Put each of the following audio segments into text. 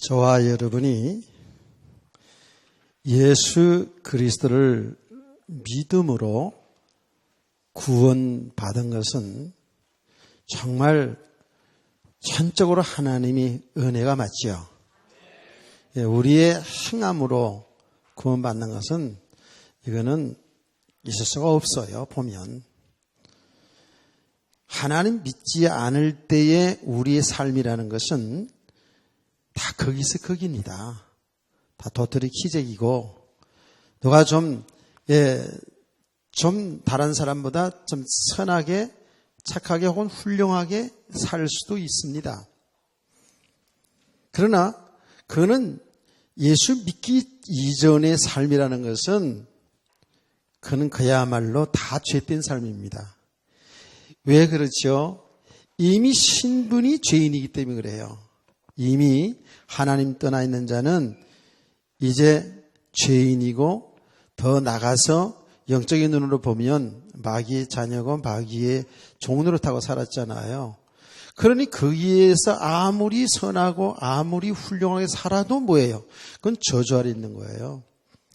저와 여러분이 예수 그리스도를 믿음으로 구원받은 것은 정말 전적으로 하나님이 은혜가 맞지요. 우리의 행함으로 구원받는 것은 이거는 있을 수가 없어요. 보면 하나님 믿지 않을 때의 우리의 삶이라는 것은 다 거기서 거기입니다. 다 도토리 키재기고 너가 좀 다른 사람보다 좀 선하게 착하게 혹은 훌륭하게 살 수도 있습니다. 그러나 그는 예수 믿기 이전의 삶이라는 것은 그는 그야말로 다 죄된 삶입니다. 왜 그렇죠? 이미 신분이 죄인이기 때문에 그래요. 이미 하나님 떠나 있는 자는 이제 죄인이고 더 나가서 영적인 눈으로 보면 마귀의 자녀고 마귀의 종으로 타고 살았잖아요. 그러니 거기에서 아무리 선하고 아무리 훌륭하게 살아도 뭐예요? 그건 저주 아래 있는 거예요.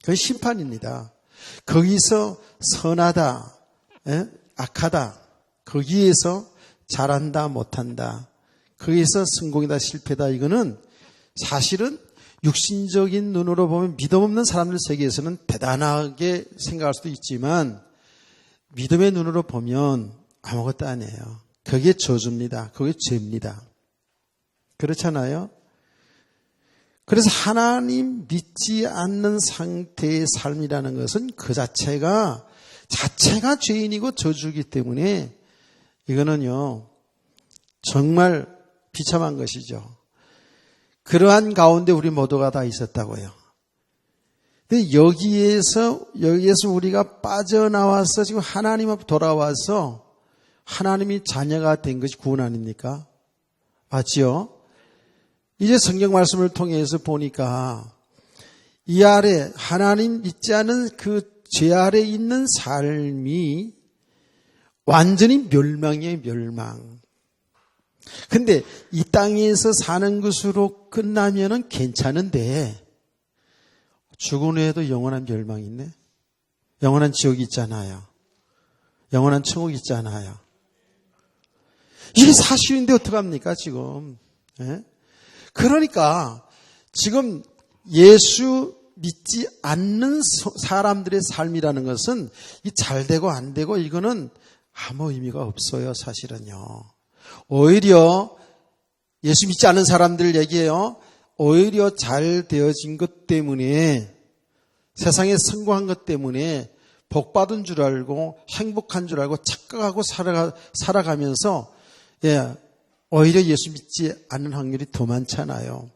그건 심판입니다. 거기서 선하다, 악하다, 거기에서 잘한다, 못한다, 거기서 성공이다, 실패다, 이거는 사실은 육신적인 눈으로 보면 믿음 없는 사람들 세계에서는 대단하게 생각할 수도 있지만 믿음의 눈으로 보면 아무것도 아니에요. 그게 저주입니다. 그게 죄입니다. 그렇잖아요? 그래서 하나님 믿지 않는 상태의 삶이라는 것은 그 자체가 죄인이고 저주이기 때문에 이거는요 정말 비참한 것이죠. 그러한 가운데 우리 모두가 다 있었다고요. 근데 여기에서 우리가 빠져나와서 지금 하나님 앞 돌아와서 하나님이 자녀가 된 것이 구원 아닙니까? 맞지요? 이제 성경 말씀을 통해서 보니까 이 아래 하나님 믿지 않은 그 죄 아래 있는 삶이 완전히 멸망이에요, 멸망. 근데 이 땅에서 사는 것으로 끝나면은 괜찮은데 죽은 후에도 영원한 멸망이 있네. 영원한 지옥이 있잖아요. 영원한 천국이 있잖아요. 이게 사실인데 어떡합니까 지금? 그러니까 지금 예수 믿지 않는 사람들의 삶이라는 것은 이 잘 되고 안 되고 이거는 아무 의미가 없어요. 사실은요. 오히려 예수 믿지 않는 사람들 얘기해요. 오히려 잘 되어진 것 때문에 세상에 성공한 것 때문에 복받은 줄 알고 행복한 줄 알고 착각하고 살아가면서 오히려 예수 믿지 않는 확률이 더 많잖아요.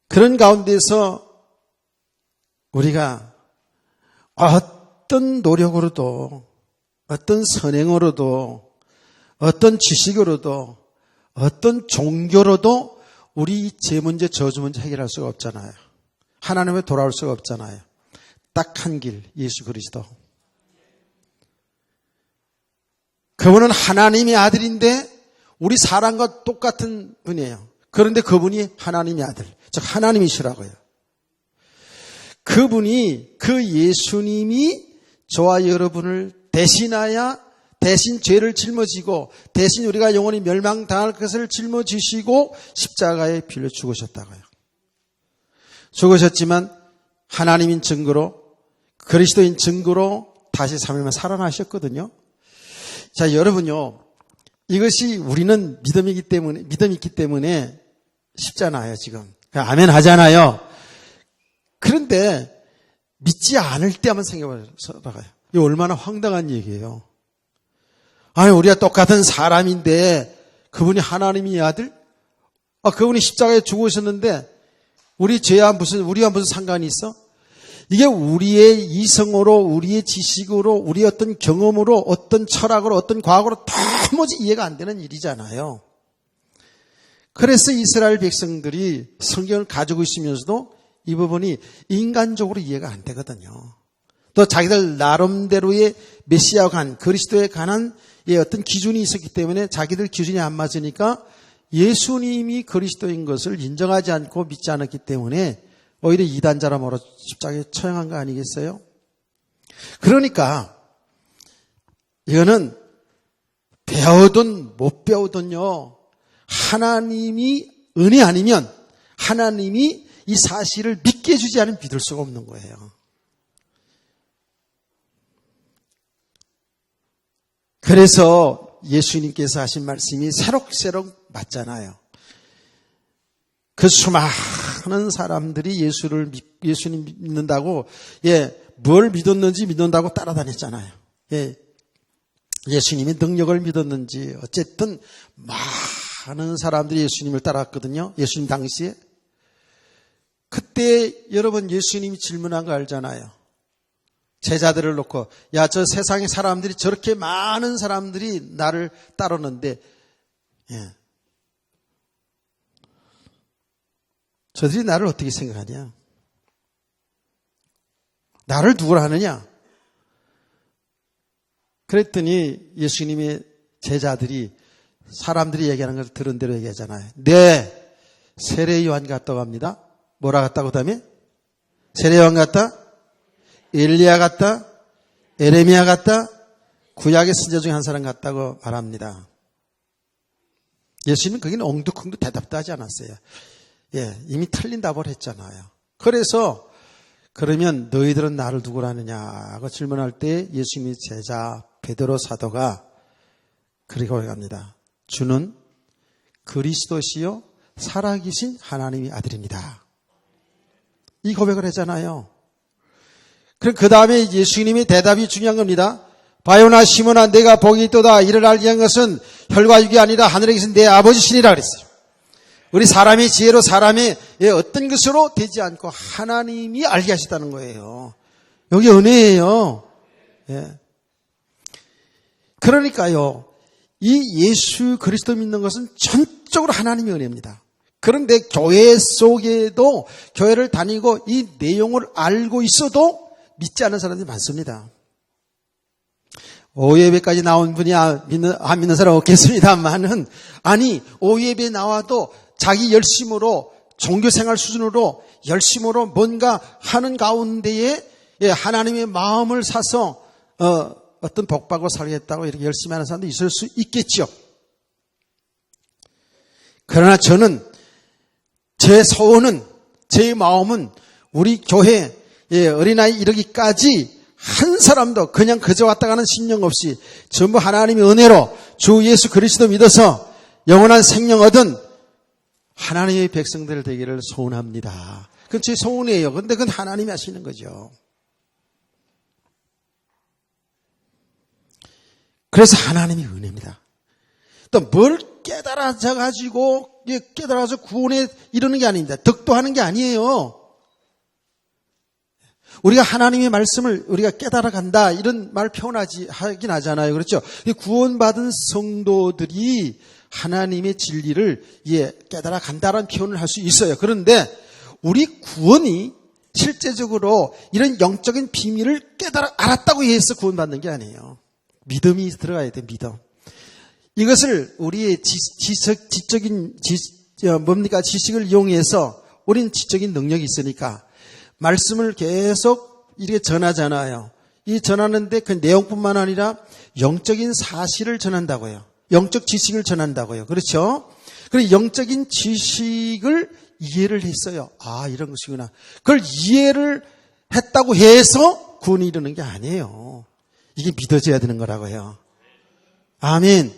그런 가운데서 우리가 어떤 노력으로도 어떤 선행으로도 어떤 지식으로도 어떤 종교로도 우리 죄 문제 저주 문제 해결할 수가 없잖아요. 하나님에 돌아올 수가 없잖아요. 딱 한 길, 예수 그리스도. 그분은 하나님의 아들인데 우리 사람과 똑같은 분이에요. 그런데 그분이 하나님의 아들, 즉 하나님이시라고요. 그분이, 그 예수님이 저와 여러분을 대신하여 대신 죄를 짊어지고 대신 우리가 영원히 멸망당할 것을 짊어지시고 십자가에 빌려 죽으셨다고요. 죽으셨지만 하나님인 증거로, 그리스도인 증거로 다시 3일만 살아나셨거든요. 자, 여러분요, 이것이 우리는 믿음이 있기 때문에 쉽잖아요, 지금. 아멘 하잖아요. 그런데 믿지 않을 때 한번 생각해 봐요. 이거 얼마나 황당한 얘기예요. 아니, 우리가 똑같은 사람인데 그분이 하나님의 아들? 그분이 십자가에 죽으셨는데 우리와 무슨 상관이 있어? 이게 우리의 이성으로, 우리의 지식으로, 우리의 어떤 경험으로, 어떤 철학으로, 어떤 과학으로 도무지 이해가 안 되는 일이잖아요. 그래서 이스라엘 백성들이 성경을 가지고 있으면서도 이 부분이 인간적으로 이해가 안 되거든요. 또 자기들 나름대로의 메시아와 그리스도에 관한 어떤 기준이 있었기 때문에 자기들 기준이 안 맞으니까 예수님이 그리스도인 것을 인정하지 않고 믿지 않았기 때문에 오히려 이단자라 몰아 십자가에 처형한 거 아니겠어요? 그러니까 이거는 배우든 못 배우든요, 하나님이 은혜 아니면 하나님이 이 사실을 믿게 해주지 않으면 믿을 수가 없는 거예요. 그래서 예수님께서 하신 말씀이 새록새록 맞잖아요. 그 수많은 사람들이 예수님 믿는다고, 뭘 믿었는지 믿는다고 따라다녔잖아요. 예수님의 능력을 믿었는지, 어쨌든 많은 사람들이 예수님을 따랐거든요. 예수님 당시에. 그때 여러분 예수님이 질문한 거 알잖아요. 제자들을 놓고, 야, 저 세상에 사람들이 저렇게 많은 사람들이 나를 따르는데, 저들이 나를 어떻게 생각하냐? 나를 누구라 하느냐? 그랬더니 예수님의 제자들이 사람들이 얘기하는 걸 들은 대로 얘기하잖아요. 네, 세례 요한 같다고 합니다. 뭐라 같다고 다음에? 세례 요한 같다? 엘리야 같다? 에레미야 같다? 구약의 선지자 중에 한 사람 같다고 말합니다. 예수님은 거기는 엉두콩두 대답도 하지 않았어요. 이미 틀린다고 했잖아요. 그래서 그러면 너희들은 나를 누구라느냐고 질문할 때 예수님의 제자 베드로 사도가 그렇게 고백합니다. 주는 그리스도시요 살아계신 하나님의 아들입니다. 이 고백을 했잖아요. 그럼 그 다음에 예수님의 대답이 중요한 겁니다. 바요나 시몬아, 내가 복이 있도다. 이를 알게 한 것은 혈과 육이 아니라 하늘에 계신 내 아버지시니라 그랬어요. 우리 사람의 지혜로 사람의 어떤 것으로 되지 않고 하나님이 알게 하셨다는 거예요. 여기 은혜예요. 그러니까요, 이 예수 그리스도 믿는 것은 전적으로 하나님의 은혜입니다. 그런데 교회 속에도 교회를 다니고 이 내용을 알고 있어도 믿지 않는 사람들이 많습니다. 오예배까지 나온 분이 안 믿는 사람 없겠습니다만은, 아니, 오예배 나와도 자기 열심으로 종교생활 수준으로 열심으로 뭔가 하는 가운데에 하나님의 마음을 사서 어떤 복받고 살겠다고 이렇게 열심히 하는 사람도 있을 수 있겠죠. 그러나 저는 제 소원은, 제 마음은 우리 교회 어린아이 이르기까지 한 사람도 그냥 그저 왔다 가는 심령 없이 전부 하나님의 은혜로 주 예수 그리스도 믿어서 영원한 생명 얻은 하나님의 백성들 되기를 소원합니다. 그건 제 소원이에요. 그런데 그건 하나님이 하시는 거죠. 그래서 하나님이 은혜입니다. 또 뭘 깨달아져 가지고 깨달아서 구원에 이르는 게 아닙니다. 덕도하는 게 아니에요. 우리가 하나님의 말씀을 우리가 깨달아 간다 이런 말 하긴 하잖아요. 그렇죠? 구원받은 성도들이 하나님의 진리를 깨달아 간다라는 표현을 할 수 있어요. 그런데 우리 구원이 실제적으로 이런 영적인 비밀을 깨달아 알았다고 해서 구원받는 게 아니에요. 믿음이 들어가야 돼, 믿음. 이것을 우리의 지식을 이용해서 우리는 지적인 능력이 있으니까 말씀을 계속 이렇게 전하잖아요. 이 전하는데 그 내용뿐만 아니라 영적인 사실을 전한다고요. 영적 지식을 전한다고요. 그렇죠? 그리고 영적인 지식을 이해를 했어요. 아, 이런 것이구나. 그걸 이해를 했다고 해서 구원이 이르는 게 아니에요. 이게 믿어져야 되는 거라고요. 아멘.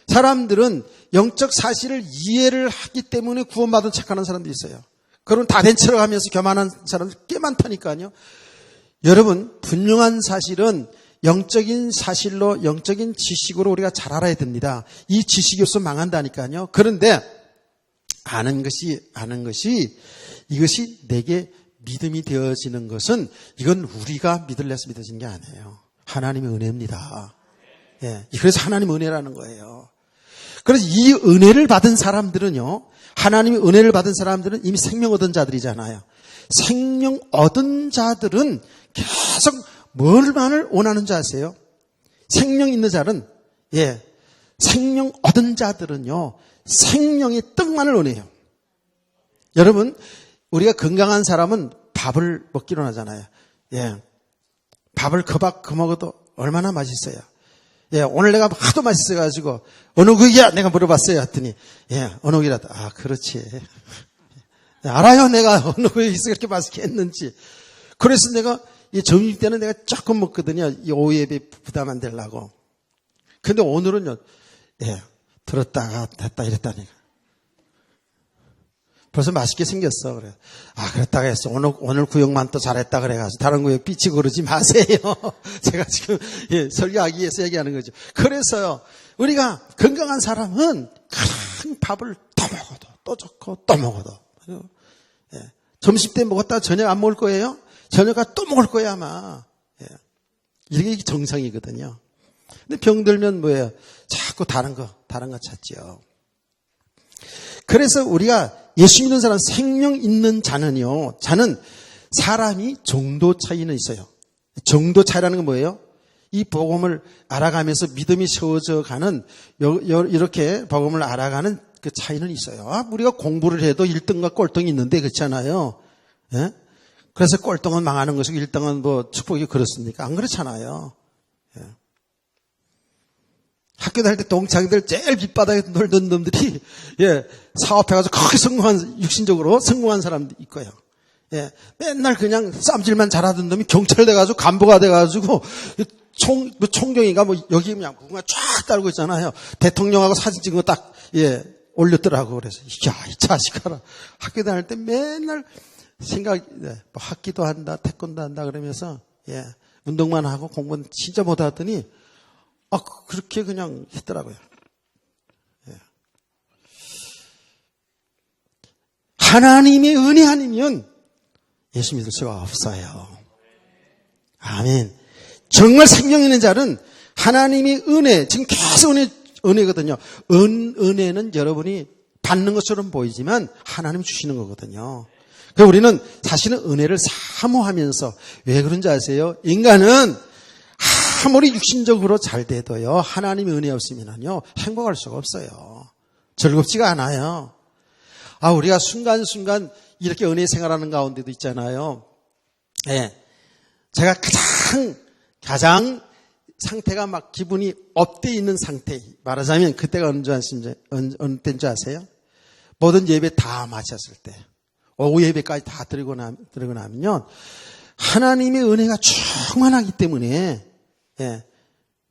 사람들은 영적 사실을 이해를 하기 때문에 구원받은 척하는 사람도 있어요. 그럼 다 된 척을 하면서 교만한 사람들 꽤 많다니까요. 여러분, 분명한 사실은 영적인 사실로, 영적인 지식으로 우리가 잘 알아야 됩니다. 이 지식이 없으면 망한다니까요. 그런데 아는 것이 이것이 내게 믿음이 되어지는 것은 이건 우리가 믿을래서 믿어지는 게 아니에요. 하나님의 은혜입니다. 그래서 하나님의 은혜라는 거예요. 그래서 이 은혜를 받은 사람들은요, 하나님의 은혜를 받은 사람들은 이미 생명 얻은 자들이잖아요. 생명 얻은 자들은 계속 뭘만을 원하는 줄 아세요? 생명 있는 자는 예. 생명 얻은 자들은요, 생명의 떡만을 원해요. 여러분, 우리가 건강한 사람은 밥을 먹기로 하잖아요. 예. 밥을 그박 먹어도 얼마나 맛있어요. 예. 오늘 내가 하도 맛있어가지고, 어느 국이야? 내가 물어봤어요. 했더니, 예. 어느 국이라도, 아, 그렇지. 알아요. 내가 어느 국이 있어 그렇게 맛있게 했는지. 그래서 내가, 이 점심 때는 내가 조금 먹거든요. 이 오후 예배 부담 안 되려고. 근데 오늘은요, 예. 들었다가 됐다 이랬다니까. 벌써 맛있게 생겼어. 그래. 아, 그랬다가 했어. 오늘 구역만 또 잘했다 그래가지고 다른 구역 삐치고 그러지 마세요. 제가 지금, 예, 설교하기 위해서 얘기하는 거죠. 그래서요, 우리가 건강한 사람은 그냥 밥을 또 먹어도, 또 좋고, 또 먹어도. 예. 점심 때 먹었다가 저녁 안 먹을 거예요? 저녁가 또 먹을 거야, 아마. 예. 이게 정상이거든요. 근데 병들면 뭐예요? 자꾸 다른 거 찾지요. 그래서 우리가 예수 믿는 사람, 생명 있는 자는요, 자는 사람이 정도 차이는 있어요. 정도 차이라는 건 뭐예요? 이 복음을 알아가면서 믿음이 세워져 가는, 이렇게 복음을 알아가는 그 차이는 있어요. 아, 우리가 공부를 해도 1등과 꼴등이 있는데, 그렇잖아요. 예? 그래서 꼴등은 망하는 것이고 1등은 뭐 축복이 그렇습니까? 안 그렇잖아요. 예. 학교 다닐 때 동창들 제일 밑바닥에 놀던 놈들이, 예, 사업해가지고 크게 육신적으로 성공한 사람도 있고요. 예, 맨날 그냥 쌈질만 잘하던 놈이 경찰 돼가지고 간부가 돼가지고 총경이가 뭐 여기 그냥 무궁화 쫙 달고 있잖아요. 대통령하고 사진 찍은 거 딱, 예, 올렸더라고. 그래서, 야, 이 자식아라. 학교 다닐 때 맨날 뭐 학기도 한다, 태권도 한다 그러면서, 예, 운동만 하고 공부는 진짜 못하더니, 아, 그렇게 그냥 했더라고요. 예. 하나님의 은혜 아니면 예수 믿을 수가 없어요. 아멘. 정말 생명 있는 자는 하나님의 은혜, 지금 계속 은혜거든요. 은혜는 여러분이 받는 것처럼 보이지만 하나님 주시는 거거든요. 그래서 우리는 사실은 은혜를 사모하면서, 왜 그런지 아세요? 인간은 아무리 육신적으로 잘 돼도요, 하나님의 은혜 없으면요, 행복할 수가 없어요. 즐겁지가 않아요. 아, 우리가 순간순간 이렇게 은혜 생활하는 가운데도 있잖아요. 예. 제가 가장 상태가 막 기분이 업돼 있는 상태, 말하자면 그때가 어느 때인 줄 아세요? 모든 예배 다 마쳤을 때, 오후 예배까지 다 드리고 나면요, 하나님의 은혜가 충만하기 때문에, 예,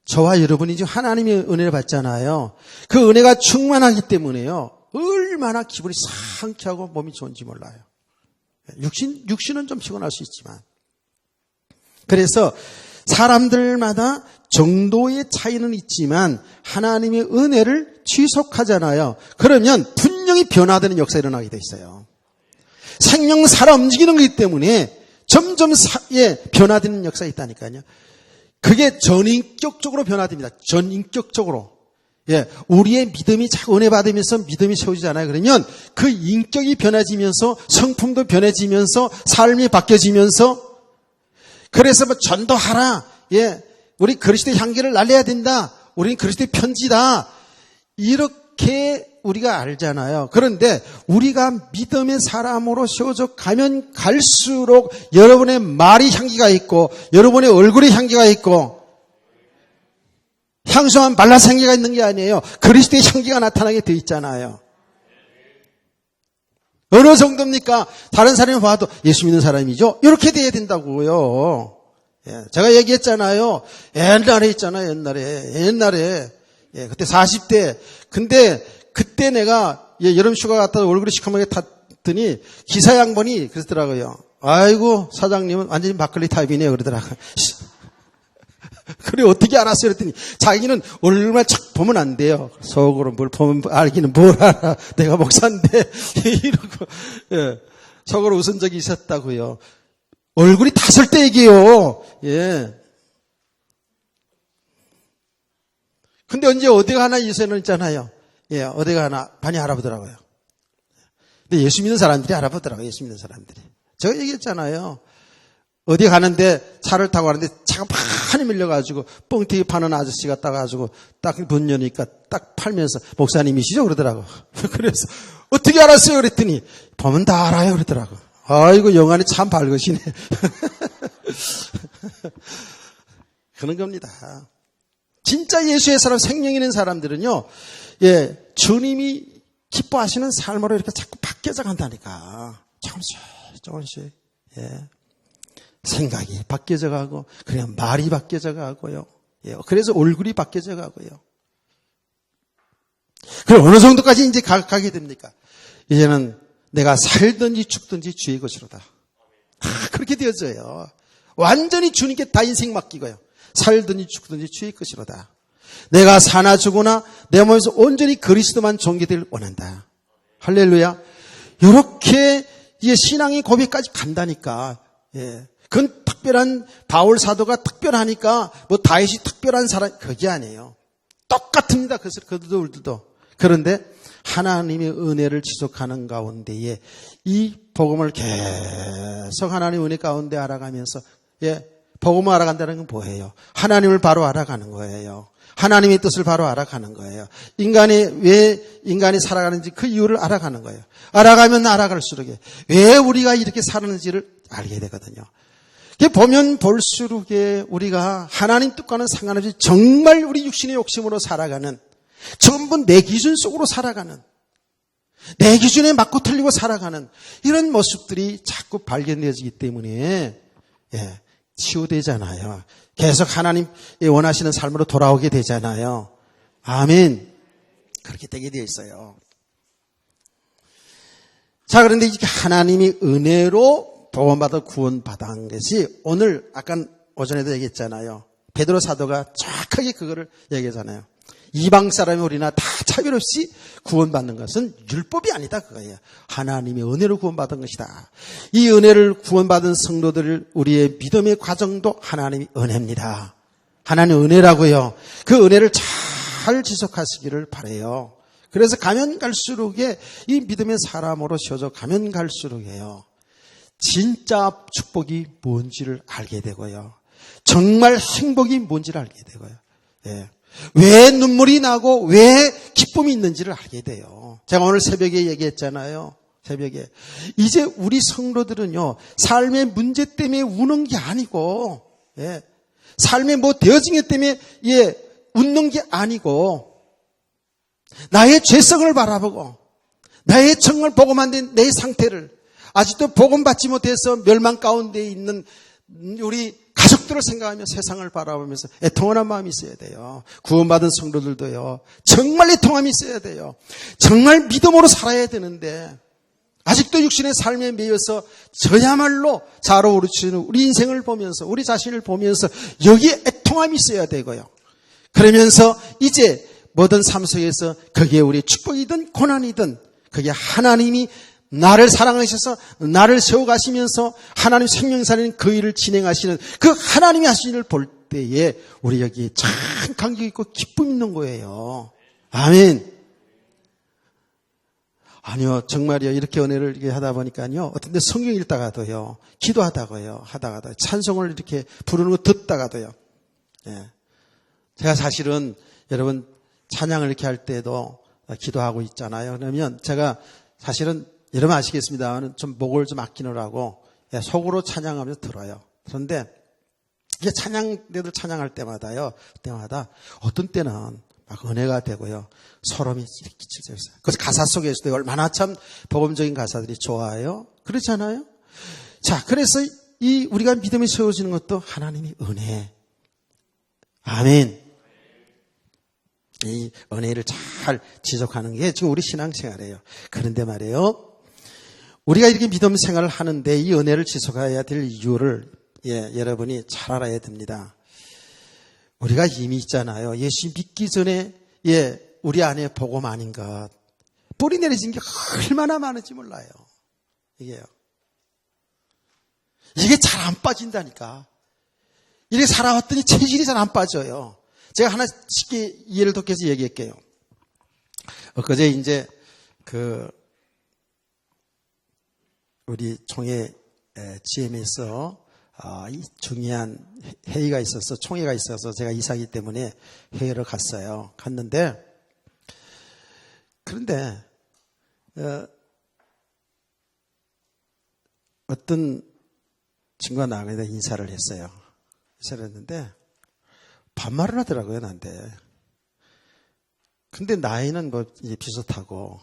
저와 여러분이 지금 하나님의 은혜를 받잖아요. 그 은혜가 충만하기 때문에요, 얼마나 기분이 상쾌하고 몸이 좋은지 몰라요. 육신은 좀 피곤할 수 있지만. 그래서 사람들마다 정도의 차이는 있지만 하나님의 은혜를 지속하잖아요. 그러면 분명히 변화되는 역사가 일어나게 돼 있어요. 생명은 살아 움직이는 거기 때문에 점점 변화되는 역사가 있다니까요. 그게 전인격적으로 변화됩니다. 전인격적으로. 예, 우리의 믿음이 자꾸 은혜 받으면서 믿음이 세워지잖아요. 그러면 그 인격이 변해지면서 성품도 변해지면서 삶이 바뀌어지면서, 그래서 뭐 전도하라. 예, 우리 그리스도의 향기를 날려야 된다. 우리는 그리스도의 편지다. 이렇게 우리가 알잖아요. 그런데 우리가 믿음의 사람으로 세워져 가면 갈수록 여러분의 말이 향기가 있고, 여러분의 얼굴에 향기가 있고, 향수한 발라스 향기가 있는 게 아니에요. 그리스도의 향기가 나타나게 돼 있잖아요. 어느 정도입니까? 다른 사람이 봐도 예수 믿는 사람이죠? 이렇게 돼야 된다고요. 예, 제가 얘기했잖아요. 옛날에 있잖아요. 옛날에. 예, 그때 40대. 근데 그때 내가, 예, 여름 휴가 갔다 얼굴이 시커멓게 탔더니 기사 양반이 그러더라고요. 아이고, 사장님은 완전히 막걸리 타입이네요. 그러더라고요. 그래, 어떻게 알았어요? 그랬더니 자기는 얼굴만 착 보면 안 돼요. 속으로 뭘 보면 알기는 뭘 알아. 내가 목사인데. 이러고, 예, 속으로 웃은 적이 있었다고요. 얼굴이 탔을 때 얘기해요. 예. 근데 언제 어디 가나 이세는 있잖아요. 예, 어디 가나 많이 알아보더라고요. 근데 예수 믿는 사람들이 알아보더라고요. 예수 믿는 사람들이. 제가 얘기했잖아요. 어디 가는데 차를 타고 가는데 차가 많이 밀려가지고 뻥튀기 파는 아저씨가 따가지고 딱 문 여니까 딱 팔면서 목사님이시죠? 그러더라고. 그래서 어떻게 알았어요? 그랬더니 보면 다 알아요. 그러더라고. 아이고 영안이 참 밝으시네. 그런 겁니다. 진짜 예수의 사람, 생명 있는 사람들은요, 예, 주님이 기뻐하시는 삶으로 이렇게 자꾸 바뀌어져 간다니까. 조금씩, 예. 생각이 바뀌어져 가고, 그냥 말이 바뀌어져 가고요. 예, 그래서 얼굴이 바뀌어져 가고요. 그럼 어느 정도까지 이제 가게 됩니까? 이제는 내가 살든지 죽든지 주의 것이로다. 그렇게 되어져요. 완전히 주님께 다 인생 맡기고요. 살든지 죽든지 주의 것이로다. 내가 사나 죽으나 내 몸에서 온전히 그리스도만 존귀되길 원한다. 할렐루야. 이렇게 이제 신앙의 고백까지 간다니까. 예. 그건 특별한 바울 사도가 특별하니까 뭐 다윗이 특별한 사람 그게 아니에요. 똑같습니다. 그들도. 그런데 하나님의 은혜를 지속하는 가운데에 이 복음을 계속 하나님의 은혜 가운데 알아가면서 예, 복음을 알아간다는 건 뭐예요? 하나님을 바로 알아가는 거예요. 하나님의 뜻을 바로 알아가는 거예요. 왜 인간이 살아가는지 그 이유를 알아가는 거예요. 알아가면 알아갈수록 왜 우리가 이렇게 사는지를 알게 되거든요. 보면 볼수록 우리가 하나님 뜻과는 상관없이 정말 우리 육신의 욕심으로 살아가는, 전부 내 기준 속으로 살아가는, 내 기준에 맞고 틀리고 살아가는 이런 모습들이 자꾸 발견되어지기 때문에 예, 치유되잖아요. 계속 하나님 원하시는 삶으로 돌아오게 되잖아요. 아멘. 그렇게 되게 되어 있어요. 자, 그런데 이게 하나님이 은혜로 복음받아 구원받은 것이 오늘 아까 오전에도 얘기했잖아요. 베드로 사도가 정확하게 그거를 얘기하잖아요. 이방 사람이 우리나 다 차별 없이 구원받는 것은 율법이 아니다 그거예요. 하나님의 은혜로 구원받은 것이다. 이 은혜를 구원받은 성도들 우리의 믿음의 과정도 하나님의 은혜입니다. 하나님의 은혜라고요. 그 은혜를 잘 지속하시기를 바라요. 그래서 가면 갈수록에 이 믿음의 사람으로 세워져 가면 갈수록에요. 진짜 축복이 뭔지를 알게 되고요. 정말 행복이 뭔지를 알게 되고요. 예. 왜 눈물이 나고 왜 기쁨이 있는지를 알게 돼요. 제가 오늘 새벽에 얘기했잖아요. 새벽에. 이제 우리 성도들은요, 삶의 문제 때문에 우는 게 아니고, 예. 삶의 뭐 되어진 것 때문에, 예, 웃는 게 아니고, 나의 죄성을 바라보고, 나의 정말 복음 안 된 내 상태를, 아직도 복음 받지 못해서 멸망 가운데 있는 우리 가족들을 생각하며 세상을 바라보면서 애통하는 마음이 있어야 돼요. 구원받은 성도들도요. 정말 애통함이 있어야 돼요. 정말 믿음으로 살아야 되는데 아직도 육신의 삶에 매여서 저야말로 자로우르치는 우리 인생을 보면서 우리 자신을 보면서 여기에 애통함이 있어야 되고요. 그러면서 이제 모든 삶 속에서 그게 우리 축복이든 고난이든 그게 하나님이 나를 사랑하셔서 나를 세워가시면서 하나님 생명살인 그 일을 진행하시는 그 하나님이 하신 일을 볼 때에 우리 여기에 참 감격 있고 기쁨 있는 거예요. 아멘. 아니요, 정말요. 이렇게 은혜를 이렇게 하다 보니까요. 어떤 데 성경 읽다가도요. 기도하다가요. 하다가도 찬송을 이렇게 부르는 거 듣다가도요. 예. 제가 사실은 여러분 찬양을 이렇게 할 때도 기도하고 있잖아요. 그러면 제가 사실은 여러분 아시겠습니다. 좀 목을 좀 아끼느라고 속으로 찬양하면서 들어요. 그런데 이게 찬양대들 찬양할 때마다요. 그때마다 어떤 때는 막 은혜가 되고요. 소름이 이렇게 끼쳐져요. 그래서 가사 속에서도 얼마나 참 복음적인 가사들이 좋아요. 그렇잖아요. 자, 그래서 이 우리가 믿음이 세워지는 것도 하나님의 은혜. 아멘. 이 은혜를 잘 지속하는 게 지금 우리 신앙생활이에요. 그런데 말이에요. 우리가 이렇게 믿음 생활을 하는데 이 은혜를 지속해야 될 이유를 여러분이 잘 알아야 됩니다. 우리가 이미 있잖아요. 예수 믿기 전에 우리 안에 복음 아닌 것 뿌리 내려진 게 얼마나 많은지 몰라요. 이게요. 이게 잘 안 빠진다니까. 이렇게 살아왔더니 체질이 잘 안 빠져요. 제가 하나 쉽게 이해를 돕게해서 얘기할게요. 엊그제 이제 우리 총회 GM에서 이 중요한 회의가 있어서 총회가 있어서 제가 이사이기 때문에 회의를 갔어요. 갔는데 그런데 어떤 친구가 나가서 인사를 했어요. 인사를 했는데 반말을 하더라고요, 나한테. 근데 나이는 뭐 이제 비슷하고.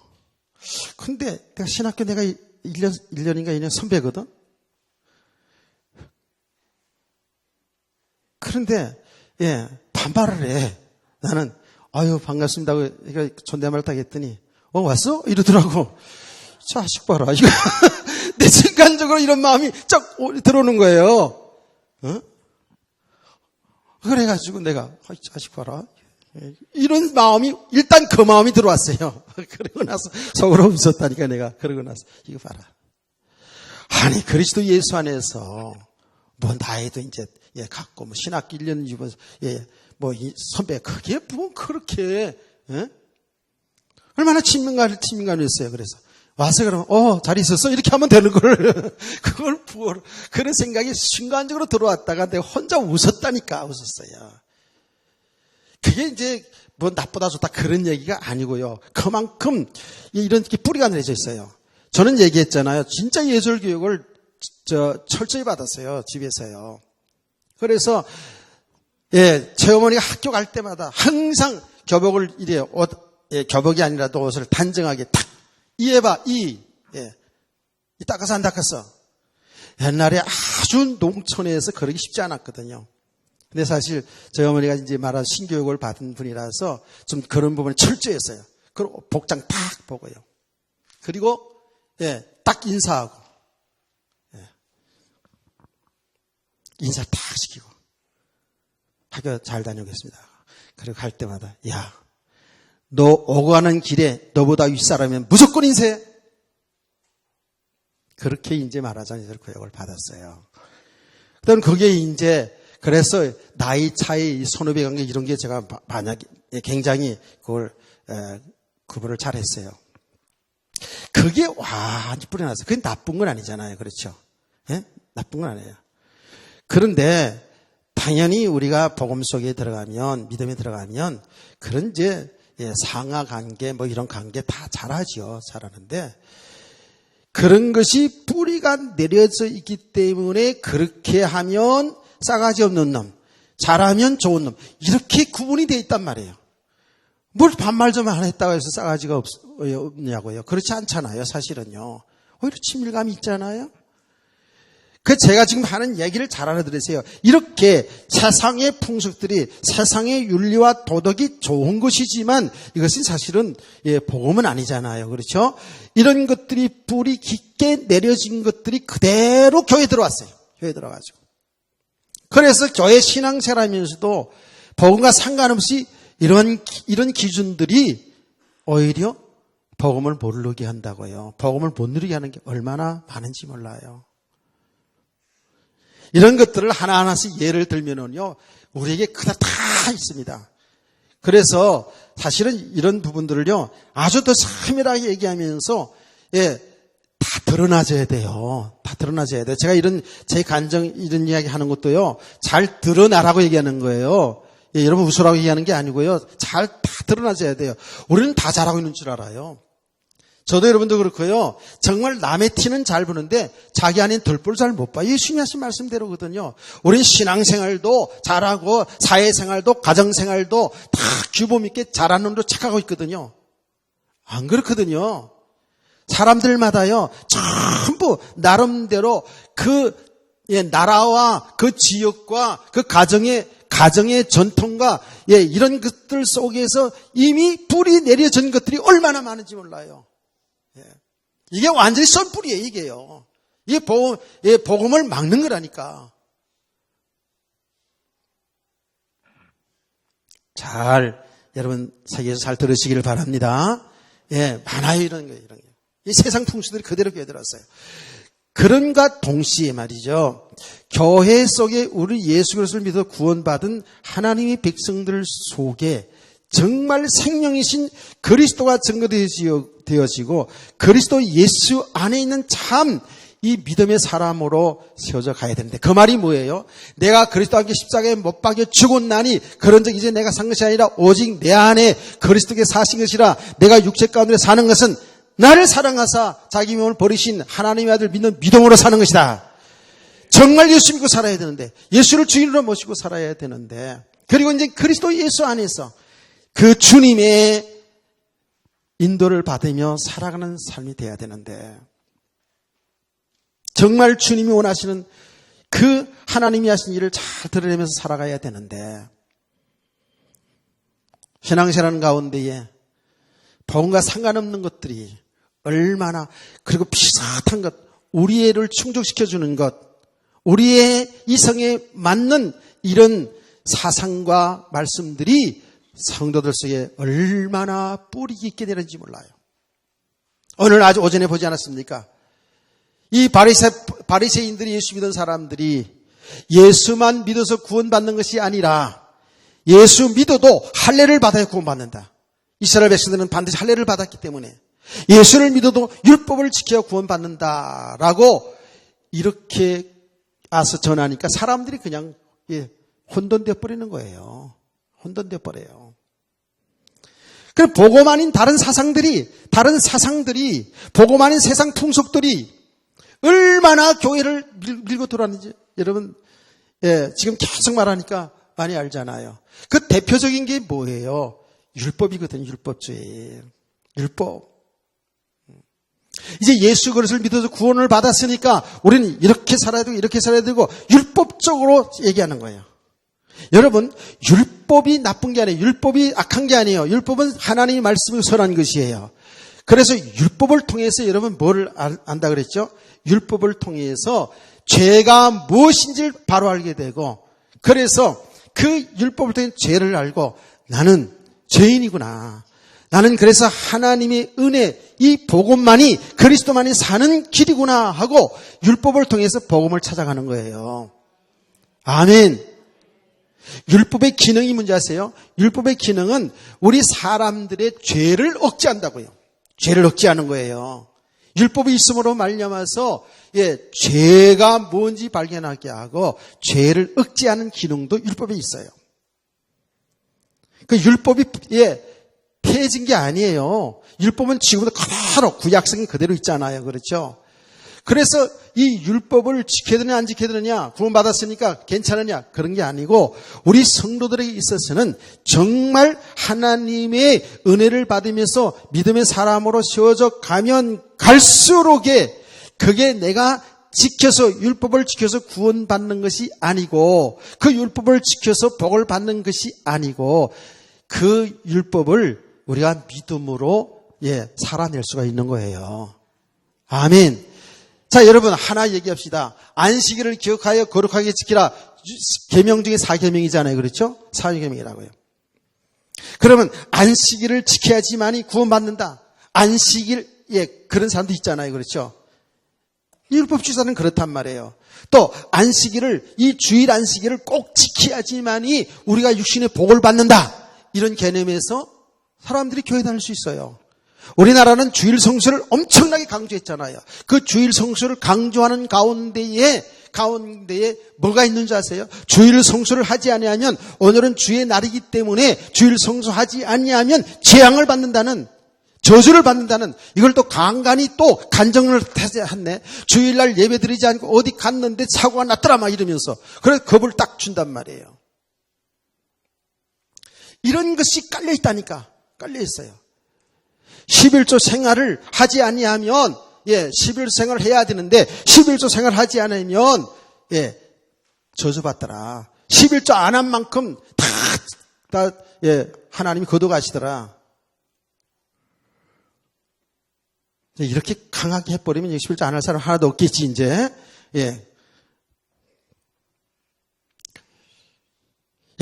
근데 내가 신학교 내가 1년인가 2년 선배거든? 그런데, 반말을 해. 나는, 아유, 반갑습니다. 그러니까 존댓말 딱 했더니, 왔어? 이러더라고. 자식 봐라. 이거, 내 순간적으로 이런 마음이 쫙 들어오는 거예요. 그래가지고 내가, 자식 봐라. 이런 마음이, 일단 그 마음이 들어왔어요. 그러고 나서 속으로 웃었다니까 내가. 그러고 나서, 이거 봐라. 아니, 그리스도 예수 안에서, 뭐, 나이도 이제, 갖고, 뭐, 신학기 1년 주면, 선배, 그게 뭐, 그렇게, 얼마나 친밀감을 했어요. 그래서. 와서 그러면, 잘 있었어? 이렇게 하면 되는 걸, 그걸 그런 생각이 순간적으로 들어왔다가 내가 혼자 웃었다니까, 웃었어요. 그게 이제, 뭐, 나쁘다 좋다 그런 얘기가 아니고요. 그만큼, 이런 뿌리가 내려져 있어요. 저는 얘기했잖아요. 진짜 예술 교육을, 철저히 받았어요. 집에서요. 그래서, 제 어머니가 학교 갈 때마다 항상 교복을 이래요. 교복이 아니라도 옷을 단정하게 탁, 이해봐, 이 닦아서 안 닦았어. 옛날에 아주 농촌에서 그러기 쉽지 않았거든요. 근데 사실 저희 어머니가 이제 말한 신교육을 받은 분이라서 좀 그런 부분에 철저했어요. 그리고 복장 딱 보고요. 그리고 딱 인사하고 인사 딱 시키고 학교 잘 다녀오겠습니다. 그리고 갈 때마다 너 오고 가는 길에 너보다 윗사람이면 무조건 인사해. 그렇게 이제 말하자면 교육을 받았어요. 그다음 그게 이제 그래서 나이 차이, 선후배 관계 이런 게 제가 만약에 굉장히 그걸 구분을 잘했어요. 그게 완전히 뿌려놨어요. 그게 나쁜 건 아니잖아요, 그렇죠? 나쁜 건 아니에요. 그런데 당연히 우리가 복음 속에 들어가면 믿음에 들어가면 그런 이제 상하 관계 뭐 이런 관계 다 잘하죠. 잘하는데 그런 것이 뿌리가 내려져 있기 때문에 그렇게 하면 싸가지 없는 놈, 잘하면 좋은 놈 이렇게 구분이 돼 있단 말이에요. 뭘 반말 좀 안 했다고 해서 싸가지가 없냐고요. 그렇지 않잖아요. 사실은요. 오히려 친밀감이 있잖아요. 그 제가 지금 하는 얘기를 잘 알아들으세요. 이렇게 세상의 풍속들이 세상의 윤리와 도덕이 좋은 것이지만 이것은 사실은 복음은 아니잖아요. 그렇죠? 이런 것들이 뿌리 깊게 내려진 것들이 그대로 교회에 들어왔어요. 교회에 들어가지고. 그래서 교회 신앙생활하면서도 복음과 상관없이 이런 기준들이 오히려 복음을 모르게 한다고요. 복음을 못 누리게 하는 게 얼마나 많은지 몰라요. 이런 것들을 하나하나씩 예를 들면은요, 우리에게 그다 다 있습니다. 그래서 사실은 이런 부분들을요, 아주 더 세밀하게 얘기하면서, 다 드러나져야 돼요. 다 드러나져야 돼요. 제가 제 간정, 이런 이야기 하는 것도요, 잘 드러나라고 얘기하는 거예요. 여러분 웃으라고 얘기하는 게 아니고요, 잘 다 드러나져야 돼요. 우리는 다 잘하고 있는 줄 알아요. 저도 여러분도 그렇고요. 정말 남의 티는 잘 보는데 자기 안에 들보를 잘 못 봐요. 예수님이 하신 말씀대로거든요. 우리는 신앙생활도 잘하고 사회생활도 가정생활도 다 규범 있게 잘하는 놈도 착하고 있거든요. 안 그렇거든요. 사람들마다요. 전부 나름대로 그 나라와 그 지역과 그 가정의 전통과 이런 것들 속에서 이미 뿌리 내려진 것들이 얼마나 많은지 몰라요. 이게 완전히 썬뿌리예요, 이게요. 이게 복음을 막는 거라니까. 여러분, 세계에서 잘 들으시기를 바랍니다. 많아요, 이런 거. 이 세상 풍수들이 그대로 꿰들었어요. 그런가 동시에 말이죠. 교회 속에 우리 예수 그리스도를 믿어 구원받은 하나님의 백성들 속에 정말 생명이신 그리스도가 증거되어지고 그리스도 예수 안에 있는 참 이 믿음의 사람으로 세워져 가야 되는데 그 말이 뭐예요? 내가 그리스도와 함께 십자가에 못 박여 죽었나니 그런즉 이제 내가 산 것이 아니라 오직 내 안에 그리스도께 사신 것이라 내가 육체 가운데 사는 것은 나를 사랑하사 자기 몸을 버리신 하나님의 아들 믿는 믿음으로 사는 것이다. 정말 예수 믿고 살아야 되는데 예수를 주인으로 모시고 살아야 되는데 그리고 이제 그리스도 예수 안에서 그 주님의 인도를 받으며 살아가는 삶이 돼야 되는데 정말 주님이 원하시는 그 하나님이 하신 일을 잘 드러내면서 살아가야 되는데 신앙생활 가운데에 복음과 상관없는 것들이 얼마나 그리고 비슷한 것 우리를 충족시켜주는 것 우리의 이성에 맞는 이런 사상과 말씀들이 성도들 속에 얼마나 뿌리 깊게 되는지 몰라요. 오늘 아주 오전에 보지 않았습니까? 이 바리새인들이 예수 믿은 사람들이 예수만 믿어서 구원받는 것이 아니라 예수 믿어도 할례를 받아야 구원받는다. 이스라엘 백성들은 반드시 할례를 받았기 때문에 예수를 믿어도 율법을 지켜야 구원받는다라고 이렇게 와서 전하니까 사람들이 그냥 혼돈되어 버리는 거예요. 혼돈되어 버려요. 그럼 복음 아닌 다른 사상들이 복음 아닌 세상 풍속들이 얼마나 교회를 밀고 돌아왔는지 여러분 지금 계속 말하니까 많이 알잖아요. 그 대표적인 게 뭐예요? 율법이거든요. 율법주의. 율법. 이제 예수 그리스도를 믿어서 구원을 받았으니까 우리는 이렇게 살아야 되고 이렇게 살아야 되고 율법적으로 얘기하는 거예요. 여러분 율법이 나쁜 게 아니에요. 율법이 악한 게 아니에요. 율법은 하나님의 말씀을 선한 것이에요. 그래서 율법을 통해서 여러분 뭘 안다 그랬죠? 율법을 통해서 죄가 무엇인지를 바로 알게 되고 그래서 그 율법을 통해 죄를 알고 나는 죄인이구나. 나는 그래서 하나님의 은혜, 이 복음만이 그리스도만이 사는 길이구나 하고 율법을 통해서 복음을 찾아가는 거예요. 아멘. 율법의 기능이 뭔지 아세요? 율법의 기능은 우리 사람들의 죄를 억제한다고요. 죄를 억제하는 거예요. 율법이 있음으로 말미암아서 죄가 뭔지 발견하게 하고 죄를 억제하는 기능도 율법에 있어요. 그 율법이 폐해진 게 아니에요. 율법은 지금도 그대로 구약성이 그대로 있잖아요. 그렇죠? 그래서 이 율법을 지켜야 되느냐 안 지켜야 되느냐 구원받았으니까 괜찮으냐 그런 게 아니고 우리 성도들에게 있어서는 정말 하나님의 은혜를 받으면서 믿음의 사람으로 세워져 가면 갈수록에 그게 내가 지켜서 율법을 지켜서 구원받는 것이 아니고 그 율법을 지켜서 복을 받는 것이 아니고 그 율법을 우리가 믿음으로 살아낼 수가 있는 거예요. 아멘. 자, 여러분 하나 얘기합시다. 안식일을 기억하여 거룩하게 지키라. 계명 중에 4계명이잖아요. 그렇죠? 4계명이라고요. 그러면 안식일을 지켜야지만이 구원받는다. 안식일 그런 사람도 있잖아요. 그렇죠? 율법주의자는 그렇단 말이에요. 또 안식일을 이 주일 안식일을 꼭 지켜야지만이 우리가 육신의 복을 받는다. 이런 개념에서 사람들이 교회 다닐 수 있어요. 우리나라는 주일 성수를 엄청나게 강조했잖아요. 그 주일 성수를 강조하는 가운데에 뭐가 있는 줄 아세요? 주일 성수를 하지 아니하면 오늘은 주의 날이기 때문에 주일 성수하지 아니하면 재앙을 받는다는 저주를 받는다는 이걸 또 간간히 또 간정을 했네. 주일날 예배 드리지 않고 어디 갔는데 사고가 났더라 막 이러면서 그래서 겁을 딱 준단 말이에요. 이런 것이 깔려 있다니까. 깔려 있어요. 11조 생활을 하지 아니하면 11조 생활을 해야 되는데 11조 생활을 하지 않으면 저주받더라. 11조 안 한 만큼 다 하나님이 거둬가시더라. 이렇게 강하게 해버리면 11조 안 할 사람 하나도 없겠지 이제.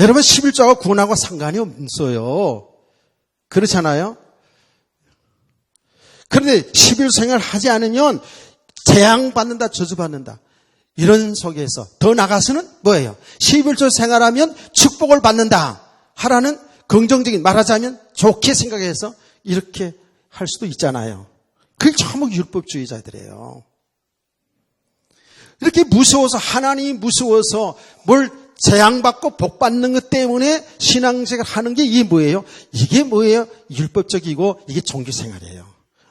여러분 11조가 구원하고 상관이 없어요. 그렇잖아요? 그런데 11조 생활을 하지 않으면 재앙받는다, 저주받는다. 이런 속에서 더 나가서는 뭐예요? 11조 생활하면 축복을 받는다. 하라는 긍정적인 말하자면 좋게 생각해서 이렇게 할 수도 있잖아요. 그게 전부 율법주의자들이에요. 이렇게 무서워서, 하나님이 무서워서 뭘 재앙받고 복받는 것 때문에 신앙생활 하는 게 이게 뭐예요? 이게 뭐예요? 율법적이고 이게 종교생활이에요.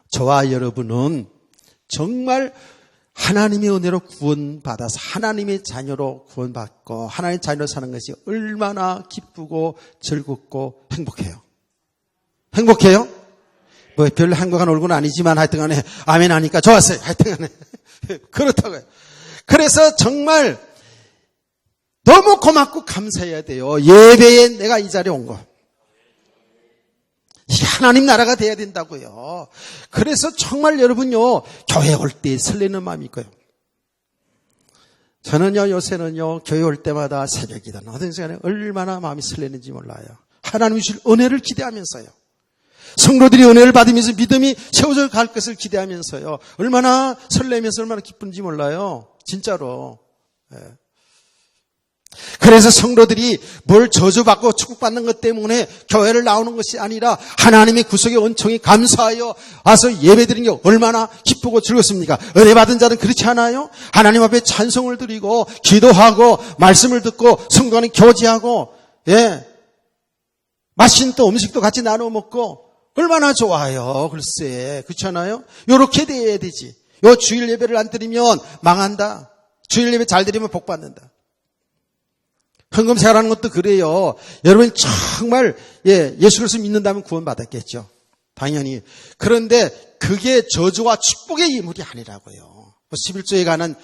저와 여러분은 정말 하나님의 은혜로 구원받아서 하나님의 자녀로 구원받고 하나님의 자녀로 사는 것이 얼마나 기쁘고 즐겁고 행복해요. 행복해요? 뭐 별로 행복한 얼굴은 아니지만 하여튼 간에 아멘 하니까 좋았어요. 하여튼 간에 그렇다고요. 그래서 정말 너무 고맙고 감사해야 돼요. 예배에 내가 이 자리에 온 거. 이게 하나님 나라가 돼야 된다고요. 그래서 정말 여러분요, 교회 올 때 설레는 마음이 있고요. 저는요, 요새는요, 교회 올 때마다 새벽이든 어떤 시간에 얼마나 마음이 설레는지 몰라요. 하나님이 주실 은혜를 기대하면서요. 성도들이 은혜를 받으면서 믿음이 세워져 갈 것을 기대하면서요. 얼마나 설레면서 얼마나 기쁜지 몰라요. 진짜로. 그래서 성도들이 뭘 저주받고 축복받는 것 때문에 교회를 나오는 것이 아니라 하나님의 구속의 은총이 감사하여 와서 예배드리는 게 얼마나 기쁘고 즐겁습니까? 은혜 받은 자는 그렇지 않아요? 하나님 앞에 찬송을 드리고 기도하고 말씀을 듣고 성도 간에 교제하고 맛있는 또 음식도 같이 나눠 먹고 얼마나 좋아요. 글쎄, 그렇지 않아요? 요렇게 돼야 되지. 요 주일 예배를 안 드리면 망한다. 주일 예배 잘 드리면 복 받는다. 헌금 생활하는 것도 그래요. 여러분 정말 예수 그리스도 믿는다면 구원 받았겠죠. 당연히. 그런데 그게 저주와 축복의 예물이 아니라고요. 11조에 관한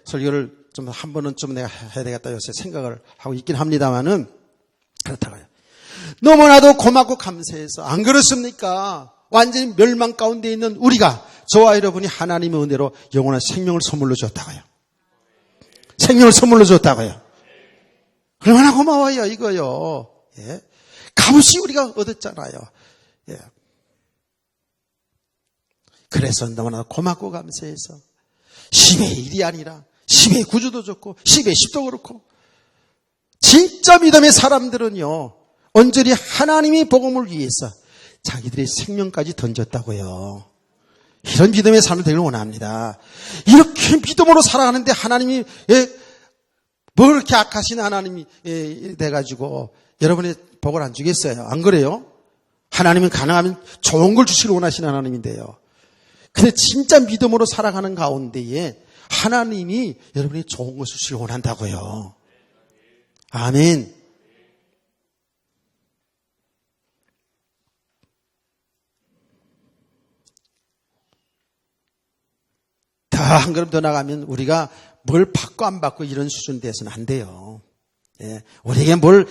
설교를 좀 한 번은 좀 내가 해야 되겠다 요새 생각을 하고 있긴 합니다만은 그렇다고요. 너무나도 고맙고 감사해서 안 그렇습니까? 완전히 멸망 가운데 있는 우리가 저와 여러분이 하나님의 은혜로 영원한 생명을 선물로 줬다고요. 생명을 선물로 줬다고요. 얼마나 고마워요 이거요. 값없이 우리가 얻었잖아요. 그래서 너무나 고맙고 감사해서 10의 1이 아니라 10의 9주도 좋고 10의 10도 그렇고 진짜 믿음의 사람들은요. 온전히 하나님의 복음을 위해서 자기들의 생명까지 던졌다고요. 이런 믿음의 삶을 되길 원합니다. 이렇게 믿음으로 살아가는데 하나님이 뭐 그렇게 악하신 하나님이 돼가지고 여러분의 복을 안 주겠어요? 안 그래요? 하나님은 가능하면 좋은 걸 주시길 원하시는 하나님인데요. 근데 진짜 믿음으로 살아가는 가운데에 하나님이 여러분이 좋은 것을 주시길 원한다고요. 아멘. 한 걸음 더 나가면 우리가 뭘 받고 안 받고 이런 수준 돼서는 안 돼요. 우리에게 뭘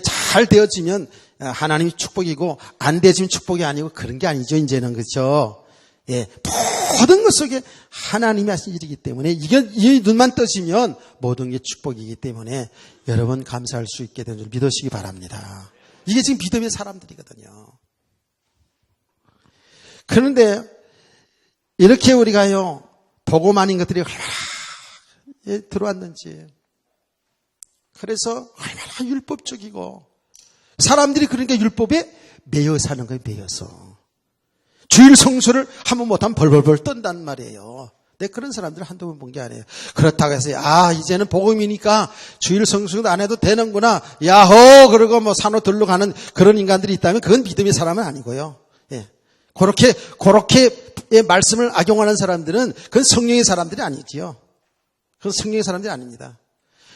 잘 되어지면 하나님이 축복이고 안 되어지면 축복이 아니고 그런 게 아니죠. 이제는 그렇죠. 모든 것 속에 하나님이 하신 일이기 때문에 이 눈만 떠지면 모든 게 축복이기 때문에 여러분 감사할 수 있게 되는 줄 믿으시기 바랍니다. 이게 지금 믿음의 사람들이거든요. 그런데 이렇게 우리가요. 복음 아닌 것들이 얼마나 들어왔는지. 그래서 얼마나 율법적이고 사람들이 그러니까 율법에 매여 사는 거예요. 매여서. 주일 성수를 한번 못하면 벌벌벌 떤단 말이에요. 내 그런 사람들을 한두 번 본 게 아니에요. 그렇다고 해서 이제는 복음이니까 주일 성수도 안 해도 되는구나. 야호 그러고 뭐 산호 들러 가는 그런 인간들이 있다면 그건 믿음의 사람은 아니고요. 그렇게 말씀을 악용하는 사람들은 그건 성령의 사람들이 아니지요. 그건 성령의 사람들이 아닙니다.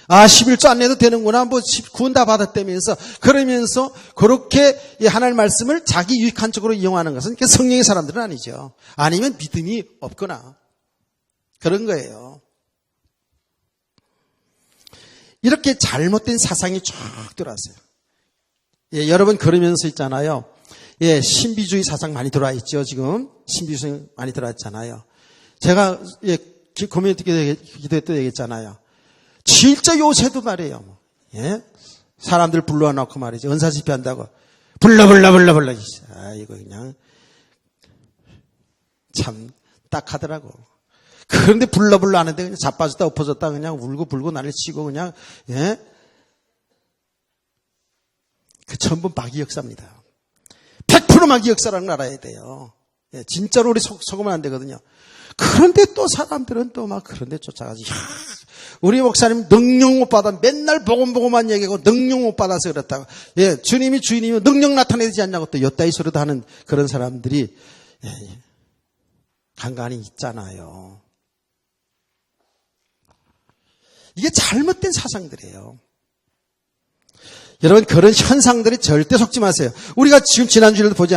11조 안 내도 되는구나. 뭐 구원 다 받았다면서 그러면서 그렇게 하나님의 말씀을 자기 유익한 쪽으로 이용하는 것은 성령의 사람들은 아니죠. 아니면 믿음이 없거나 그런 거예요. 이렇게 잘못된 사상이 쫙 들어왔어요. 여러분 그러면서 있잖아요. 신비주의 사상 많이 들어와 있죠, 지금. 신비주의 많이 들어왔잖아요. 제가, 커뮤니티 기도회 때 얘기했잖아요. 진짜 요새도 말이에요. 사람들 불러놓고 말이죠. 은사 집회한다고. 불러. 이거 그냥, 참, 딱 하더라고. 그런데 불러 하는데 그냥 자빠졌다 엎어졌다 그냥 울고 불고 난리 치고 그냥, 그 전부 마귀 역사입니다. 100% 마귀 역사라는 걸 알아야 돼요. 진짜로 우리 속으면 안 되거든요. 그런데 또 사람들은 또 막 그런데 쫓아가지. 우리 목사님 능력 못 받아 맨날 복음만 얘기하고 능력 못 받아서 그렇다고. 예, 주님이 주인이면 능력 나타내지 않냐고 또 엿다이 소리도 하는 그런 사람들이 간간히 있잖아요. 이게 잘못된 사상들이에요. 여러분, 그런 현상들이 절대 속지 마세요. 우리가 지금 지난 시간에도 보지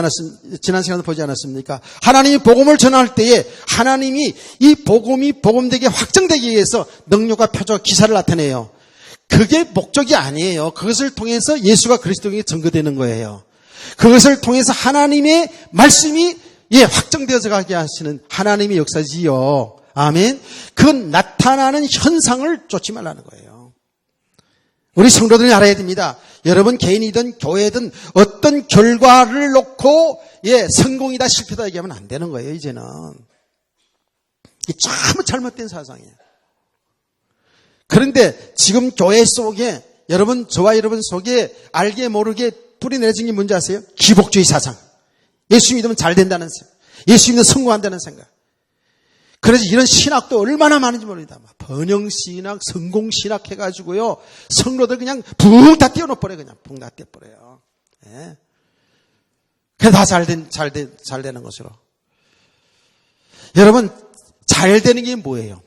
않았습니까? 하나님이 복음을 전할 때에 하나님이 이 복음이 복음되게 확정되기 위해서 능력과 표적 기사를 나타내요. 그게 목적이 아니에요. 그것을 통해서 예수가 그리스도에게 증거되는 거예요. 그것을 통해서 하나님의 말씀이 확정되어서 가게 하시는 하나님의 역사지요. 아멘. 그 나타나는 현상을 쫓지 말라는 거예요. 우리 성도들이 알아야 됩니다. 여러분 개인이든 교회든 어떤 결과를 놓고 성공이다 실패다 얘기하면 안 되는 거예요. 이제는 이게 잘못된 사상이에요. 그런데 지금 교회 속에 여러분 저와 여러분 속에 알게 모르게 뿌리내진 게 뭔지 아세요? 기복주의 사상. 예수 믿으면 잘 된다는 생각. 예수 믿으면 성공한다는 생각. 그래서 이런 신학도 얼마나 많은지 모릅니다. 번영신학, 성공신학 해가지고요. 성도들 그냥 붕 다 띄워놓버려요. 그냥 붕 다 띄워버려요. 예. 그게 다 잘 되는 것으로. 여러분, 잘 되는 게 뭐예요?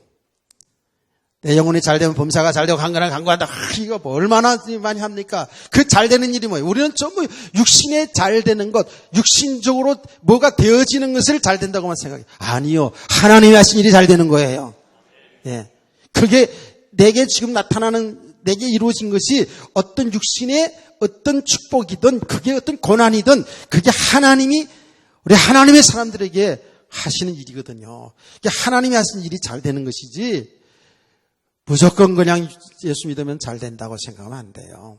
내 영혼이 잘 되면 범사가 잘 되고 강건한다. 이거 뭐 얼마나 많이 합니까? 그 잘 되는 일이 뭐예요? 우리는 전부 육신에 잘 되는 것, 육신적으로 뭐가 되어지는 것을 잘 된다고만 생각해요. 아니요. 하나님이 하신 일이 잘 되는 거예요. 예. 그게 내게 지금 나타나는, 내게 이루어진 것이 어떤 육신의 어떤 축복이든 그게 어떤 고난이든 그게 하나님이, 우리 하나님의 사람들에게 하시는 일이거든요. 이게 하나님이 하신 일이 잘 되는 것이지 무조건 그냥 예수 믿으면 잘 된다고 생각하면 안 돼요.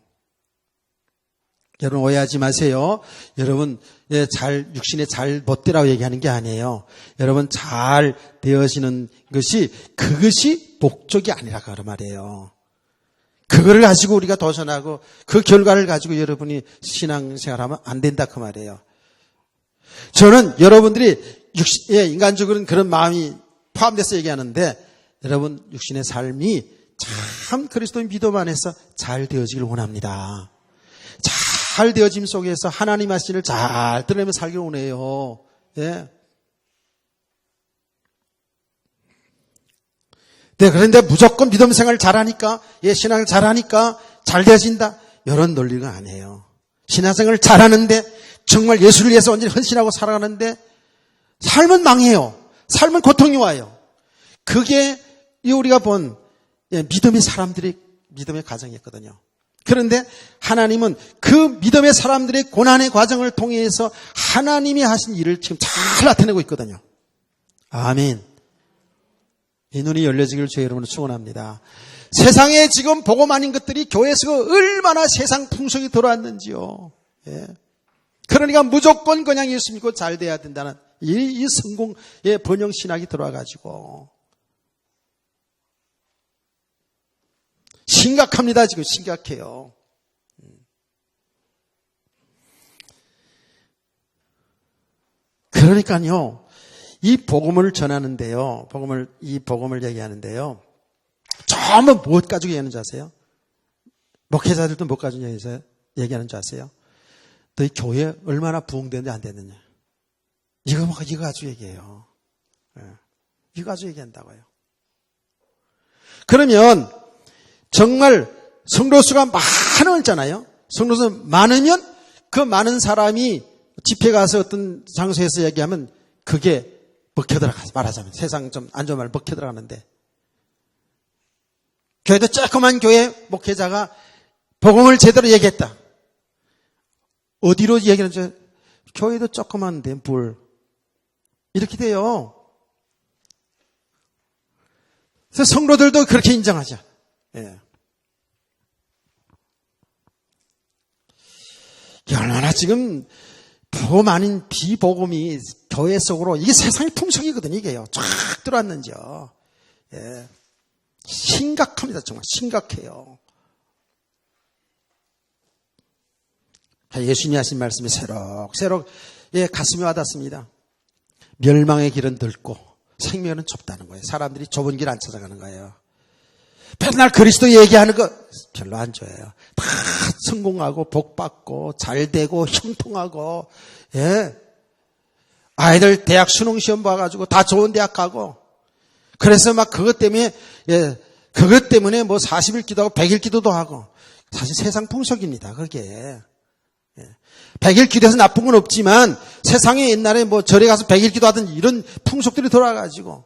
여러분 오해하지 마세요. 여러분 육신에 잘 못 되라고 얘기하는 게 아니에요. 여러분 잘 되어지는 것이 그것이 목적이 아니라 그 말이에요. 그거를 가지고 우리가 도전하고 그 결과를 가지고 여러분이 신앙생활하면 안 된다 그 말이에요. 저는 여러분들이 인간적으로는 그런 마음이 포함돼서 얘기하는데 여러분 육신의 삶이 참 그리스도의 믿음 안에서 잘 되어지길 원합니다. 잘 되어짐 속에서 하나님 하신 일을 잘 드러내며 살길 원해요. 예. 네, 그런데 무조건 믿음 생활을 잘하니까, 신앙을 잘하니까 잘 되어진다. 이런 논리가 아니에요. 신앙생활을 잘하는데 정말 예수를 위해서 완전히 헌신하고 살아가는데 삶은 망해요. 삶은 고통이 와요. 그게 우리가 본 믿음의 사람들의 믿음의 과정이었거든요. 그런데 하나님은 그 믿음의 사람들의 고난의 과정을 통해서 하나님이 하신 일을 지금 잘 나타내고 있거든요. 아멘. 이 눈이 열려지기를 주의 이름으로 축원합니다. 세상에 지금 복음 아닌 것들이 교회에서 얼마나 세상 풍속이 들어왔는지요. 예. 그러니까 무조건 그냥 예수 믿고 잘 돼야 된다는 이 성공의 번영신학이 들어와가지고 심각합니다. 지금 심각해요. 그러니까요, 이 복음을 전하는데요, 이 복음을 얘기하는데요, 전부 무엇 가지고 얘기하는 줄 아세요? 목회자들도 무엇 가지고 얘기하는 줄 아세요? 너희 교회 얼마나 부흥되는지 안 됐느냐? 이거 가지고 얘기해요. 이거 가지고 얘기한다고요. 그러면 정말 성도수가 많았잖아요. 성도수 많으면 그 많은 사람이 집회 가서 어떤 장소에서 얘기하면 그게 먹혀들어가서 말하자면 세상 좀 안 좋은 말 먹혀들어가는데 교회도 조그만 교회 목회자가 복음을 제대로 얘기했다. 어디로 얘기하는지 교회도 조그만데 뭘 이렇게 돼요. 그래서 성도들도 그렇게 인정하자. 예. 얼마나 지금 복음 아닌 비복음이 교회 속으로 이게 세상의 풍속이거든요. 이게요. 쫙 들어왔는지요. 예. 심각합니다. 정말 심각해요. 예수님이 하신 말씀이 새록새록 가슴에 와닿습니다. 멸망의 길은 넓고 생명은 좁다는 거예요. 사람들이 좁은 길 안 찾아가는 거예요. 맨날 그리스도 얘기하는 거 별로 안 좋아해요. 다 성공하고 복받고 잘되고 형통하고, 예. 아이들 대학 수능시험 봐가지고 다 좋은 대학 가고, 그래서 막 그것 때문에, 예, 그것 때문에 뭐 40일 기도하고 100일 기도도 하고, 사실 세상 풍속입니다, 그게. 예. 100일 기도해서 나쁜 건 없지만, 세상에 옛날에 뭐 절에 가서 100일 기도하던 이런 풍속들이 돌아가지고,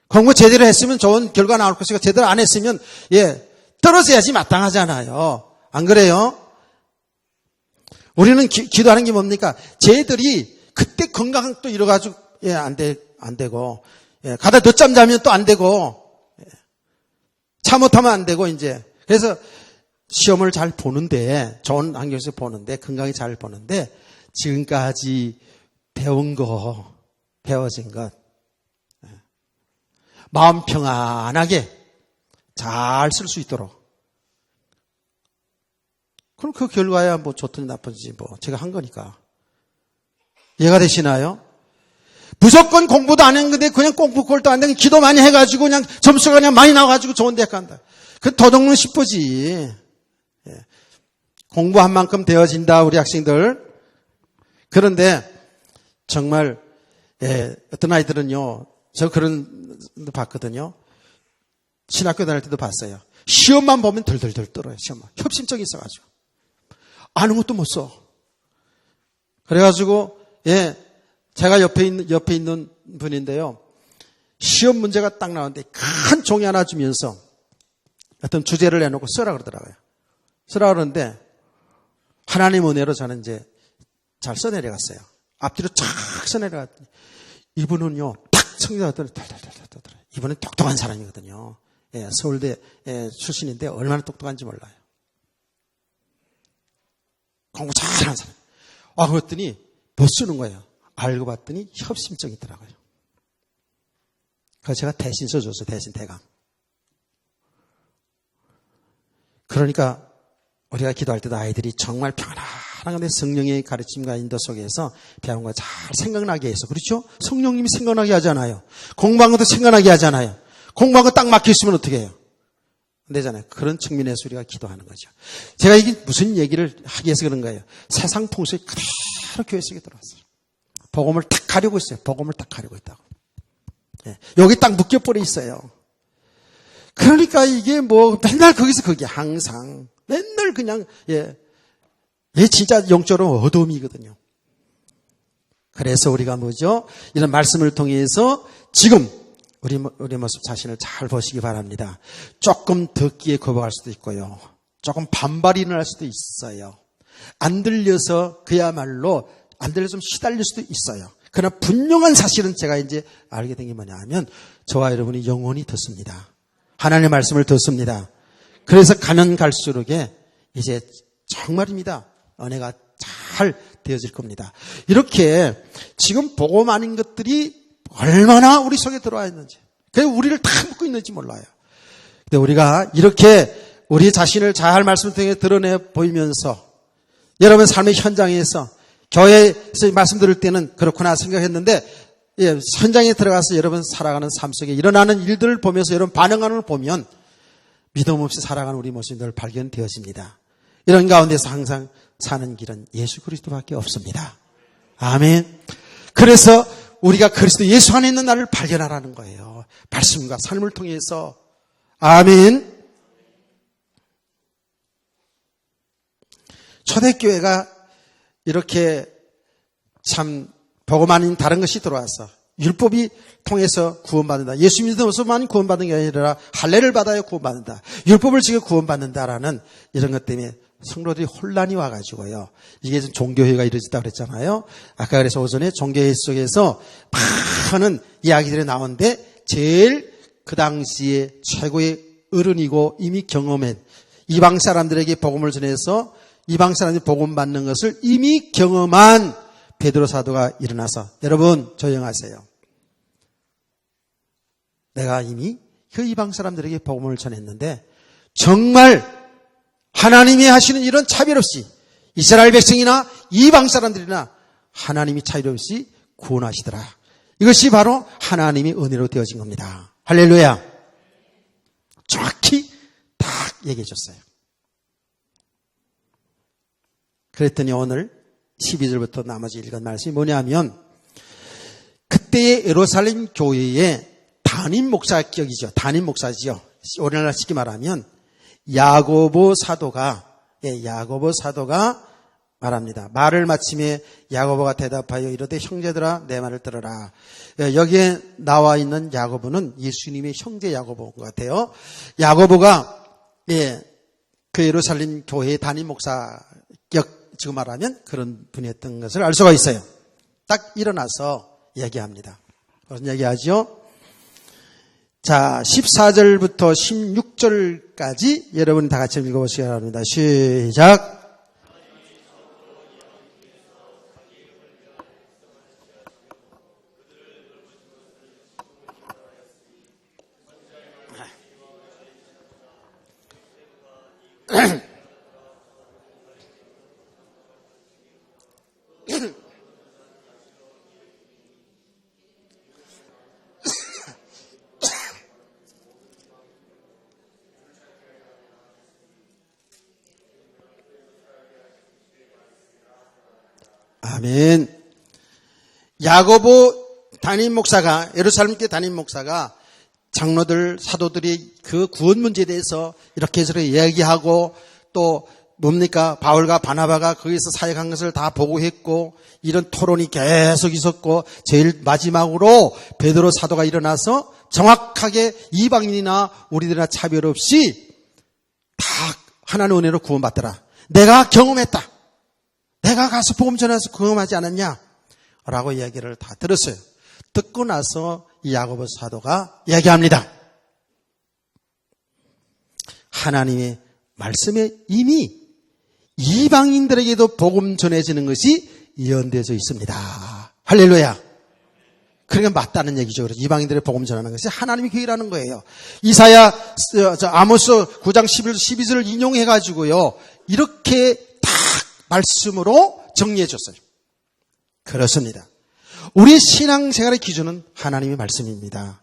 공부 제대로 했으면 좋은 결과 나올 것이고, 제대로 안 했으면, 예, 떨어져야지 마땅하잖아요. 안 그래요? 우리는 기도하는 게 뭡니까? 쟤들이 그때 건강 또 이래가지고, 예, 안 되고, 예, 가다 늦잠 자면 또 안 되고, 예, 차 못하면 안 되고, 이제. 그래서 시험을 잘 보는데, 좋은 환경에서 보는데, 건강히 잘 보는데, 지금까지 배운 거, 배워진 것, 마음 평안하게 잘 쓸 수 있도록. 그럼 그 결과야 뭐 좋든지 나쁜지 뭐 제가 한 거니까. 이해가 되시나요? 무조건 공부도 안 했는데 그냥 꽁꽁꼴도 안 되고 기도 많이 해가지고 그냥 점수가 그냥 많이 나와가지고 좋은 대학 간다. 그 도덕은 싶으지. 예. 공부한 만큼 되어진다 우리 학생들. 그런데 정말 예, 어떤 아이들은요. 저 그런 거 봤거든요. 신학교 다닐 때도 봤어요. 시험만 보면 덜덜덜 떨어요. 시험만. 협심증이 있어가지고. 아는 것도 못 써. 그래가지고 예, 제가 옆에 있는 분인데요. 시험 문제가 딱 나오는데 큰 종이 하나 주면서 어떤 주제를 내놓고 쓰라 그러더라고요. 쓰라 그러는데 하나님 은혜로 저는 이제 잘 써내려갔어요. 앞뒤로 쫙 써내려갔더니 이분은요. 탁 성경하더니 덜덜덜덜. 이분은 똑똑한 사람이거든요. 예, 서울대 출신인데 얼마나 똑똑한지 몰라요. 공부 잘하는 사람. 그랬더니 못 쓰는 거예요. 알고 봤더니 협심증이 있더라고요. 그래서 제가 대신 써줬어요. 대신 대강. 그러니까 우리가 기도할 때도 아이들이 정말 평안한 건데 성령의 가르침과 인도 속에서 배운 거 잘 생각나게 해서. 그렇죠? 성령님이 생각나게 하잖아요. 공부한 것도 생각나게 하잖아요. 공부한 거 딱 막혀있으면 어떻게 해요? 안 되잖아요. 그런 측면에서 우리가 기도하는 거죠. 제가 이게 무슨 얘기를 하기 위해서 그런 거예요. 세상 풍속이 그대로 교회 속에 들어왔어요. 복음을 딱 가리고 있어요. 복음을 딱 가리고 있다고. 예, 여기 딱 묶여버려 있어요. 그러니까 이게 뭐 맨날 거기서 거기 항상 맨날 그냥 예 진짜 영적으로 어둠이거든요. 그래서 우리가 뭐죠? 이런 말씀을 통해서 지금 우리 모습 자신을 잘 보시기 바랍니다. 조금 듣기에 거부할 수도 있고요. 조금 반발이 일어날 수도 있어요. 안 들려서 그야말로 안 들려서 좀 시달릴 수도 있어요. 그러나 분명한 사실은 제가 이제 알게 된 게 뭐냐 하면 저와 여러분이 영원히 듣습니다. 하나님의 말씀을 듣습니다. 그래서 가면 갈수록에 이제 정말입니다. 은혜가 잘 되어질 겁니다. 이렇게 지금 복음 아닌 것들이 얼마나 우리 속에 들어와 있는지, 그래서 우리를 다 묶고 있는지 몰라요. 근데 우리가 이렇게 우리 자신을 잘 말씀을 통해 드러내 보이면서 여러분 삶의 현장에서 교회에서 말씀 들을 때는 그렇구나 생각했는데 예, 현장에 들어가서 여러분 살아가는 삶 속에 일어나는 일들을 보면서 여러분 반응하는 걸 보면 믿음 없이 살아가는 우리 모습이 늘 발견되어집니다. 이런 가운데서 항상 사는 길은 예수 그리스도밖에 없습니다. 아멘. 그래서 우리가 그리스도 예수 안에 있는 나를 발견하라는 거예요. 말씀과 삶을 통해서. 아멘. 초대교회가 이렇게 참 복음 아닌 다른 것이 들어와서 율법이 통해서 구원받는다. 예수 믿어서만 구원받는 게 아니라 할례를 받아야 구원받는다. 율법을 지켜 구원받는다라는 이런 것 때문에 성도들이 혼란이 와가지고요. 이게 종교회가 이루어졌다고 그랬잖아요. 아까 그래서 오전에 종교회 속에서 많은 이야기들이 나오는데 제일 그 당시에 최고의 어른이고 이미 경험한 이방 사람들에게 복음을 전해서 이방 사람들이 복음 받는 것을 이미 경험한 베드로 사도가 일어나서 여러분 조용하세요. 내가 이미 그 이방 사람들에게 복음을 전했는데 정말 하나님이 하시는 이런 차별 없이 이스라엘 백성이나 이방 사람들이나 하나님이 차별 없이 구원하시더라. 이것이 바로 하나님이 은혜로 되어진 겁니다. 할렐루야. 정확히 딱 얘기해 줬어요. 그랬더니 오늘 12절부터 나머지 읽은 말씀이 뭐냐면 그때의 예루살렘 교회의 담임 목사격이죠. 담임 목사지요. 오늘날 쉽게 말하면 야고보 사도가 말합니다. 말을 마침에 야고보가 대답하여 이르되 형제들아 내 말을 들어라. 여기에 나와 있는 야고보는 예수님의 형제 야고보인 것 같아요. 야고보가 그 예루살렘 교회의 담임 목사격 지금 말하면 그런 분이었던 것을 알 수가 있어요. 딱 일어나서 얘기합니다. 무슨 얘기하죠? 자, 14절부터 16절까지 여러분 다 같이 읽어보시기 바랍니다. 시작. 아멘. 야고보 담임 목사가, 예루살렘 교회 담임 목사가 장로들, 사도들이 그 구원 문제에 대해서 이렇게 저렇게 이야기하고 또 뭡니까? 바울과 바나바가 거기서 사역한 것을 다 보고했고 이런 토론이 계속 있었고 제일 마지막으로 베드로 사도가 일어나서 정확하게 이방인이나 우리들이나 차별 없이 다 하나님의 은혜로 구원받더라. 내가 경험했다. 내가 가서 복음 전해서 경험하지 않았냐? 라고 이야기를 다 들었어요. 듣고 나서 이 야고보 사도가 이야기합니다. 하나님의 말씀에 이미 이방인들에게도 복음 전해지는 것이 예언되어져 있습니다. 할렐루야. 그러니까 맞다는 얘기죠. 그래서 이방인들의 복음 전하는 것이 하나님의 계획이라는 거예요. 이사야, 아모스 9장 11절 12절을 인용해가지고요. 이렇게 딱 말씀으로 정리해줬어요. 그렇습니다. 우리 신앙생활의 기준은 하나님의 말씀입니다.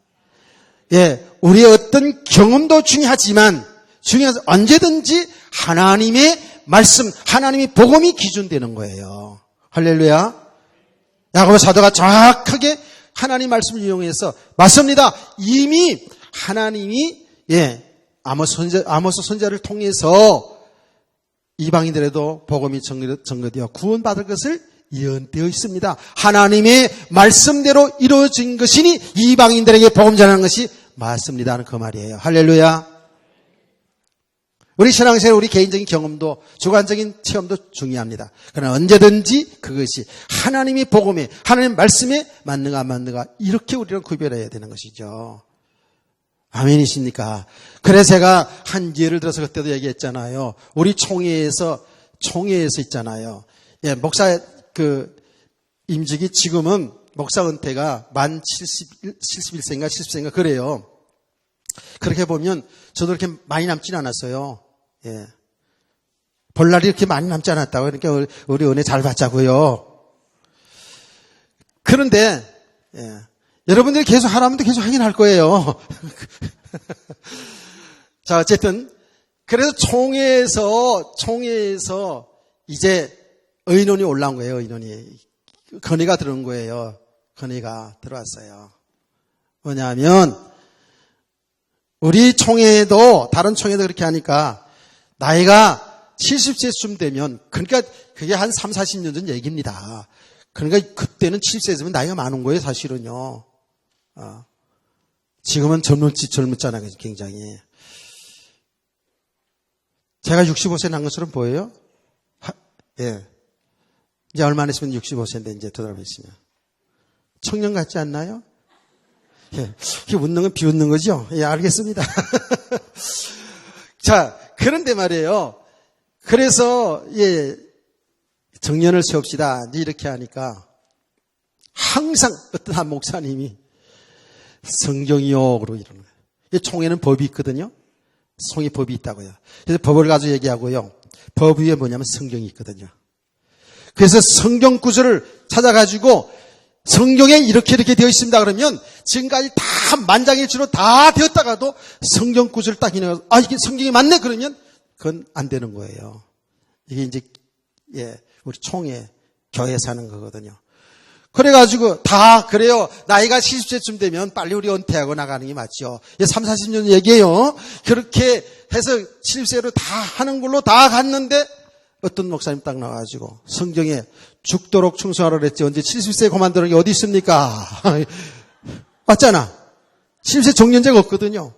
우리의 어떤 경험도 중요하지만 중요해서 언제든지 하나님의 말씀, 하나님의 복음이 기준되는 거예요. 할렐루야. 야고보 사도가 정확하게 하나님 말씀을 이용해서 맞습니다. 이미 하나님이 아모스 선지자를 통해서 이방인들에도 복음이 전거되어 구원받을 것을 예언되어 있습니다. 하나님의 말씀대로 이루어진 것이니 이방인들에게 복음 전하는 것이 맞습니다 하는 그 말이에요. 할렐루야. 우리 신앙생활, 우리 개인적인 경험도 주관적인 체험도 중요합니다. 그러나 언제든지 그것이 하나님의 복음에, 하나님의 말씀에 맞는가 안 맞는가 이렇게 우리는 구별해야 되는 것이죠. 아멘이십니까? 그래서 제가 한 예를 들어서 그때도 얘기했잖아요. 우리 총회에서 있잖아요. 목사 임직이 지금은 목사 은퇴가 만 71세인가 70세인가 그래요. 그렇게 보면 저도 그렇게 많이 남진 않았어요. 볼 날이 이렇게 많이 남지 않았다고. 그러니까 우리 은혜 잘 받자고요. 그런데 여러분들이 계속 하라면 계속 하긴 할 거예요. 자, 어쨌든 그래서 총회에서 이제 의논이 올라온 거예요. 건의가 들어온 거예요. 건의가 들어왔어요. 뭐냐면 우리 총회도 다른 총회도 그렇게 하니까 나이가 70세쯤 되면, 그러니까 그게 한 3, 40년 전 얘기입니다. 그러니까 그때는 70세면 나이가 많은 거예요, 사실은요. 지금은 젊었잖아요, 굉장히. 제가 65세 난 것처럼 보여요? 이제 얼마 안 있으면 65세인데 이제 되돌아보시면. 청년 같지 않나요? 이게 웃는 건 비웃는 거죠? 알겠습니다. 자, 그런데 말이에요. 그래서, 정년을 세웁시다. 이렇게 하니까, 항상 어떤 한 목사님이 성경이요. 그러고 이러는 거예요. 총회는 법이 있거든요. 성의 법이 있다고요. 그래서 법을 가지고 얘기하고요. 법 위에 뭐냐면 성경이 있거든요. 그래서 성경 구절을 찾아가지고 성경에 이렇게 되어 있습니다. 그러면 지금까지 다 만장일치로 다 되었다가도 성경 구절을 딱 인해서 이게 성경이 맞네 그러면 그건 안 되는 거예요. 이게 이제 우리 총회 교회 사는 거거든요. 그래가지고 다 그래요. 나이가 70세쯤 되면 빨리 우리 은퇴하고 나가는 게 맞죠. 30, 40년 얘기예요. 그렇게 해서 70세로 다 하는 걸로 다 갔는데 어떤 목사님 딱 나와가지고 성경에 죽도록 충성하라 그랬지 언제 70세 그만두는 게 어디 있습니까? 맞잖아. 70세 정년제가 없거든요.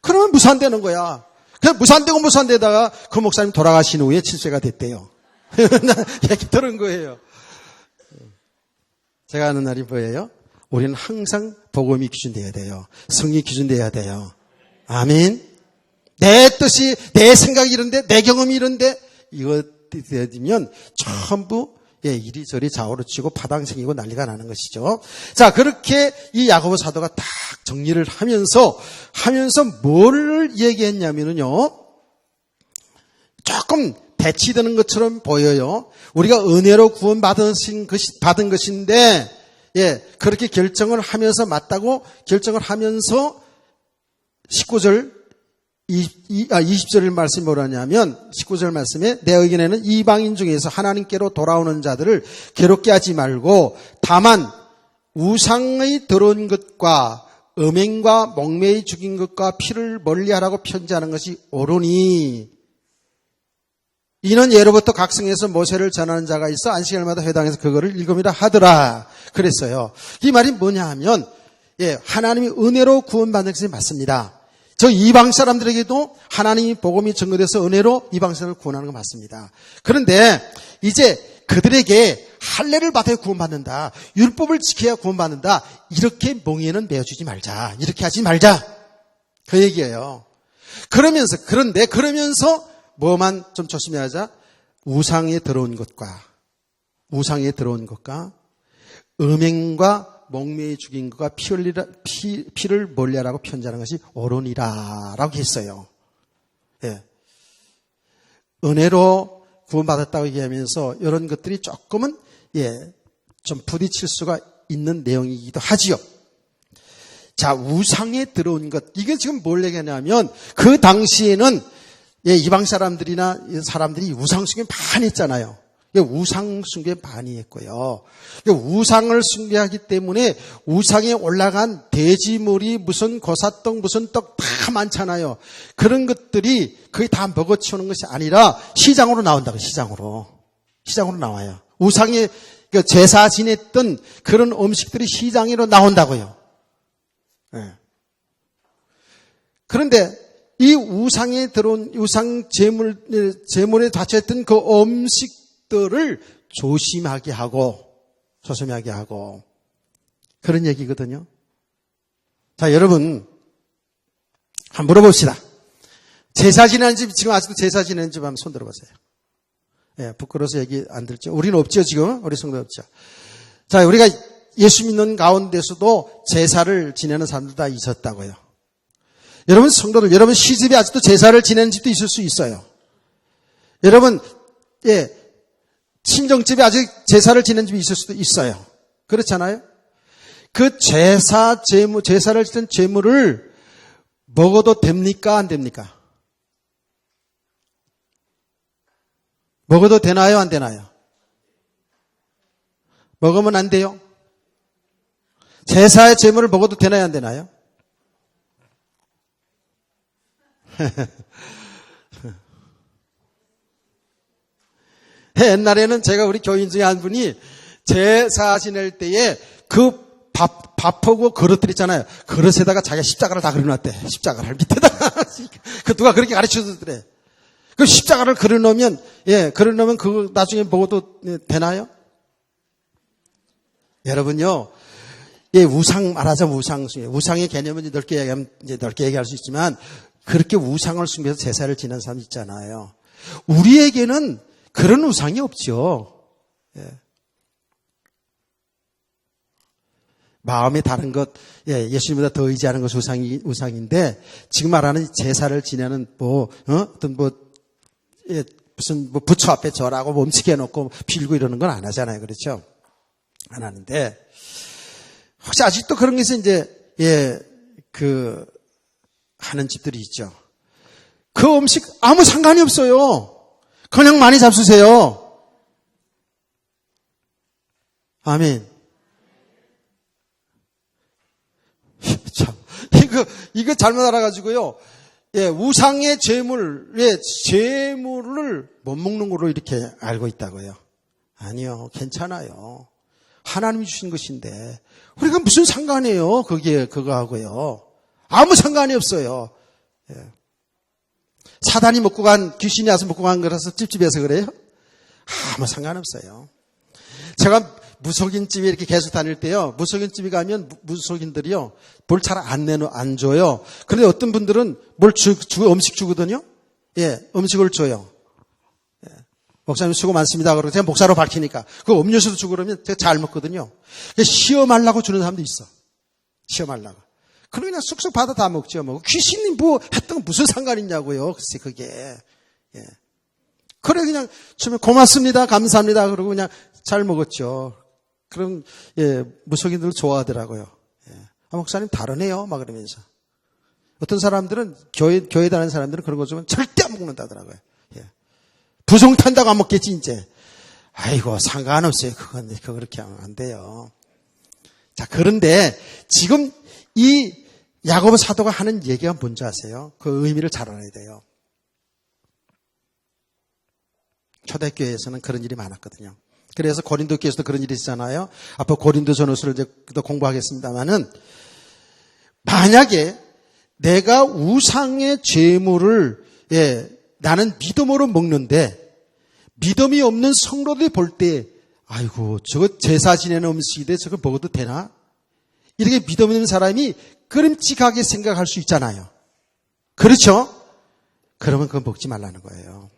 그러면 무산되는 거야. 그냥 무산되다가 그 목사님 돌아가신 후에 70세가 됐대요. 얘기 들은 거예요. 제가 하는 날이 뭐예요? 우리는 항상 복음이 기준돼야 돼요. 성이 기준돼야 돼요. 아멘. 내 뜻이, 내 생각이 이런데, 내 경험이 이런데, 이것이 되면 전부 이리저리 좌우로 치고 파당 생기고 난리가 나는 것이죠. 자, 그렇게 이 야고보 사도가 딱 정리를 하면서 뭘 얘기했냐면요. 조금 대치되는 것처럼 보여요. 우리가 은혜로 구원받은 것인데, 그렇게 결정을 하면서 맞다고 결정을 하면서 19절, 20절 말씀이 뭐라냐면, 19절 말씀에 내 의견에는 이방인 중에서 하나님께로 돌아오는 자들을 괴롭게 하지 말고, 다만, 우상의 더러운 것과 음행과 목매이 죽인 것과 피를 멀리하라고 편지하는 것이 옳으니, 이는 예로부터 각성에서 모세를 전하는 자가 있어 안식일마다 회당에서 그거를 읽음이라 하더라. 그랬어요. 이 말이 뭐냐 하면, 하나님이 은혜로 구원받는 것이 맞습니다. 저 이방 사람들에게도 하나님이 복음이 증거돼서 은혜로 이방 사람을 구원하는 거 맞습니다. 그런데 이제 그들에게 할례를 받아야 구원받는다. 율법을 지켜야 구원받는다. 이렇게 몽에는 매어주지 말자. 이렇게 하지 말자. 그 얘기예요. 그러면서 뭐만 좀 조심해야 하자? 우상에 들어온 것과 음행과 목매에 죽인 것과 피를 멀리하라고 편지하는 것이 옳으니라라고 했어요. 은혜로 구원받았다고 얘기하면서 이런 것들이 조금은 좀 부딪힐 수가 있는 내용이기도 하지요. 자, 우상에 들어온 것, 이게 지금 뭘 얘기하냐면 그 당시에는 이방 사람들이나 사람들이 우상 숭배 많이 했잖아요. 우상 숭배 많이 했고요. 우상을 숭배하기 때문에 우상에 올라간 돼지머리, 무슨 고사떡, 무슨 떡 다 많잖아요. 그런 것들이 거의 다 먹어치우는 것이 아니라 시장으로 나온다고, 시장으로 나와요. 우상에 제사 지냈던 그런 음식들이 시장으로 나온다고요. 그런데 이 우상에 들어온 우상 제물에 닫혀있던 그 음식들을 조심하게 하고 그런 얘기거든요. 자, 여러분 한번 물어봅시다. 제사 지내는 집, 지금 아직도 제사 지내는 집 한번 손 들어보세요. 부끄러워서 얘기 안 들죠. 우리는 없죠, 지금. 우리 성도 없죠. 자, 우리가 예수 믿는 가운데서도 제사를 지내는 사람들 다 있었다고요. 여러분 성도들, 여러분 시집에 아직도 제사를 지내는 집도 있을 수 있어요. 여러분, 친정집에 아직 제사를 지내는 집이 있을 수도 있어요. 그렇잖아요? 그 제사를 지낸 제물을 먹어도 됩니까? 안 됩니까? 먹어도 되나요? 안 되나요? 먹으면 안 돼요? 제사의 제물을 먹어도 되나요? 안 되나요? 옛날에는 제가 우리 교인 중에 한 분이 제사 지낼 때에 그 밥하고 그릇들 있잖아요. 그릇에다가 자기가 십자가를 다 그려놨대. 십자가를 밑에다가. 그 누가 그렇게 가르쳐주더래. 그 십자가를 그려놓으면 그거 나중에 먹어도 되나요? 여러분요, 말하자면 우상의 개념은 넓게 얘기하면 넓게 얘기할 수 있지만, 그렇게 우상을 숭배해서 제사를 지내는 사람 있잖아요. 우리에게는 그런 우상이 없죠. 마음에 다른 것, 예수님보다 더 의지하는 것이 우상인데, 지금 말하는 제사를 지내는 무슨 부처 앞에 절하고 몸치게 해놓고 빌고 이러는 건 안 하잖아요. 그렇죠? 안 하는데, 혹시 아직도 그런 게서 하는 집들이 있죠. 그 음식 아무 상관이 없어요. 그냥 많이 잡수세요. 아멘. 참, 이거 잘못 알아가지고요. 우상의 재물을 못 먹는 걸로 이렇게 알고 있다고요. 아니요, 괜찮아요. 하나님이 주신 것인데, 우리가 무슨 상관이에요? 그거하고요. 아무 상관이 없어요. 사단이 먹고 간, 귀신이 와서 먹고 간 거라서 찝찝해서 그래요? 아무 상관없어요. 제가 무속인집에 이렇게 계속 다닐 때요, 무속인집에 가면 무속인들이요, 뭘 잘 안 줘요. 그런데 어떤 분들은 음식 주거든요? 음식을 줘요. 목사님 수고 많습니다. 그러고 제가 목사로 밝히니까. 그 음료수도 주고 그러면 제가 잘 먹거든요. 시험하려고 주는 사람도 있어. 시험하려고. 그러면 그냥 쑥쑥 받아 다 먹죠. 귀신이 했던 건 무슨 상관 있냐고요. 글쎄, 그게. 그래, 그냥 주면 고맙습니다. 감사합니다. 그러고 그냥 잘 먹었죠. 그럼, 무속인들 좋아하더라고요. 목사님 다르네요. 막 그러면서. 어떤 사람들은, 교회 다니는 사람들은 그런 거 주면 절대 안 먹는다더라고요. 부정 탄다고 안 먹겠지, 이제. 아이고, 상관없어요. 그거 그렇게 하면 안 돼요. 자, 그런데 지금 이 야고보 사도가 하는 얘기가 뭔지 아세요? 그 의미를 잘 알아야 돼요. 초대교회에서는 그런 일이 많았거든요. 그래서 고린도 교회에서도 그런 일이 있잖아요. 앞으로 고린도 전후서를 이제 더 공부하겠습니다만은, 만약에 내가 우상의 재물을 나는 믿음으로 먹는데 믿음이 없는 성도들이 볼 때, 아이고, 저거 제사 지내는 음식인데 저거 먹어도 되나? 이렇게 믿음 있는 사람이 끄림칙하게 생각할 수 있잖아요. 그렇죠? 그러면 그거 먹지 말라는 거예요.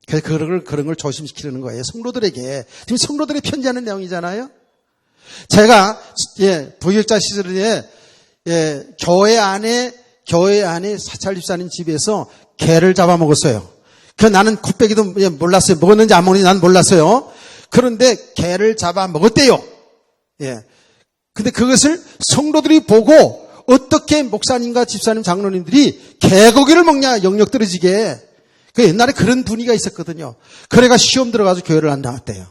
그래서 그런 걸 조심시키려는 거예요. 성도들에게. 지금 성도들이 편지하는 내용이잖아요. 제가 부역자 시절에 교회 안에 사찰 집사님 집에서 개를 잡아먹었어요. 나는 콧배기도 몰랐어요. 먹었는지 안 먹는지 난 몰랐어요. 그런데 개를 잡아먹었대요. 근데 그것을 성도들이 보고 어떻게 목사님과 집사님, 장로님들이 개고기를 먹냐, 영역 떨어지게. 옛날에 그런 분위기가 있었거든요. 그래가 시험 들어가서 교회를 안 나왔대요.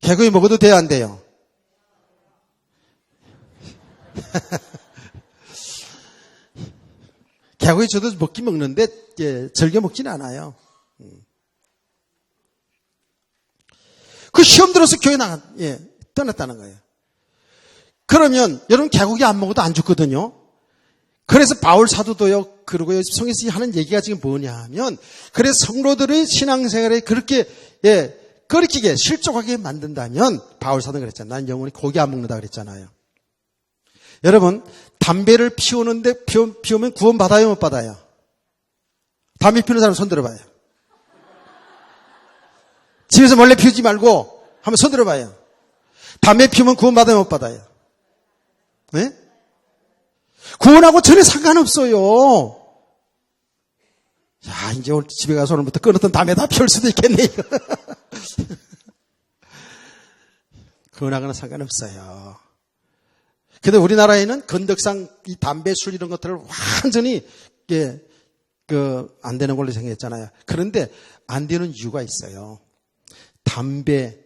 개고기 먹어도 돼요, 안 돼요? 개고기 저도 먹긴 먹는데 즐겨 먹진 않아요. 그 시험 들어서 교회 떠났다는 거예요. 그러면 여러분 개고기 안 먹어도 안 죽거든요. 그래서 바울 사도도요, 그러고요, 성경에서 하는 얘기가 지금 뭐냐 하면, 그래서 성도들의 신앙생활에 그렇게 끓이게 실족하게 만든다면, 바울 사도는 그랬잖아요. 난 영원히 고기 안 먹는다 그랬잖아요. 여러분, 담배를 피우면 구원 받아요, 못 받아요? 담배 피우는 사람 손 들어봐요. 집에서 몰래 피우지 말고 한번 손 들어봐요. 담배 피우면 구원 받아요, 못 받아요? 네? 구원하고 전혀 상관없어요. 야, 이제 오늘 집에 가서 오늘부터 끊었던 담배 다 피울 수도 있겠네, 이거. 구원하고는 상관없어요. 근데 우리나라에는 건덕상 이 담배, 술 이런 것들을 완전히 안 되는 걸로 생각했잖아요. 그런데 안 되는 이유가 있어요. 담배,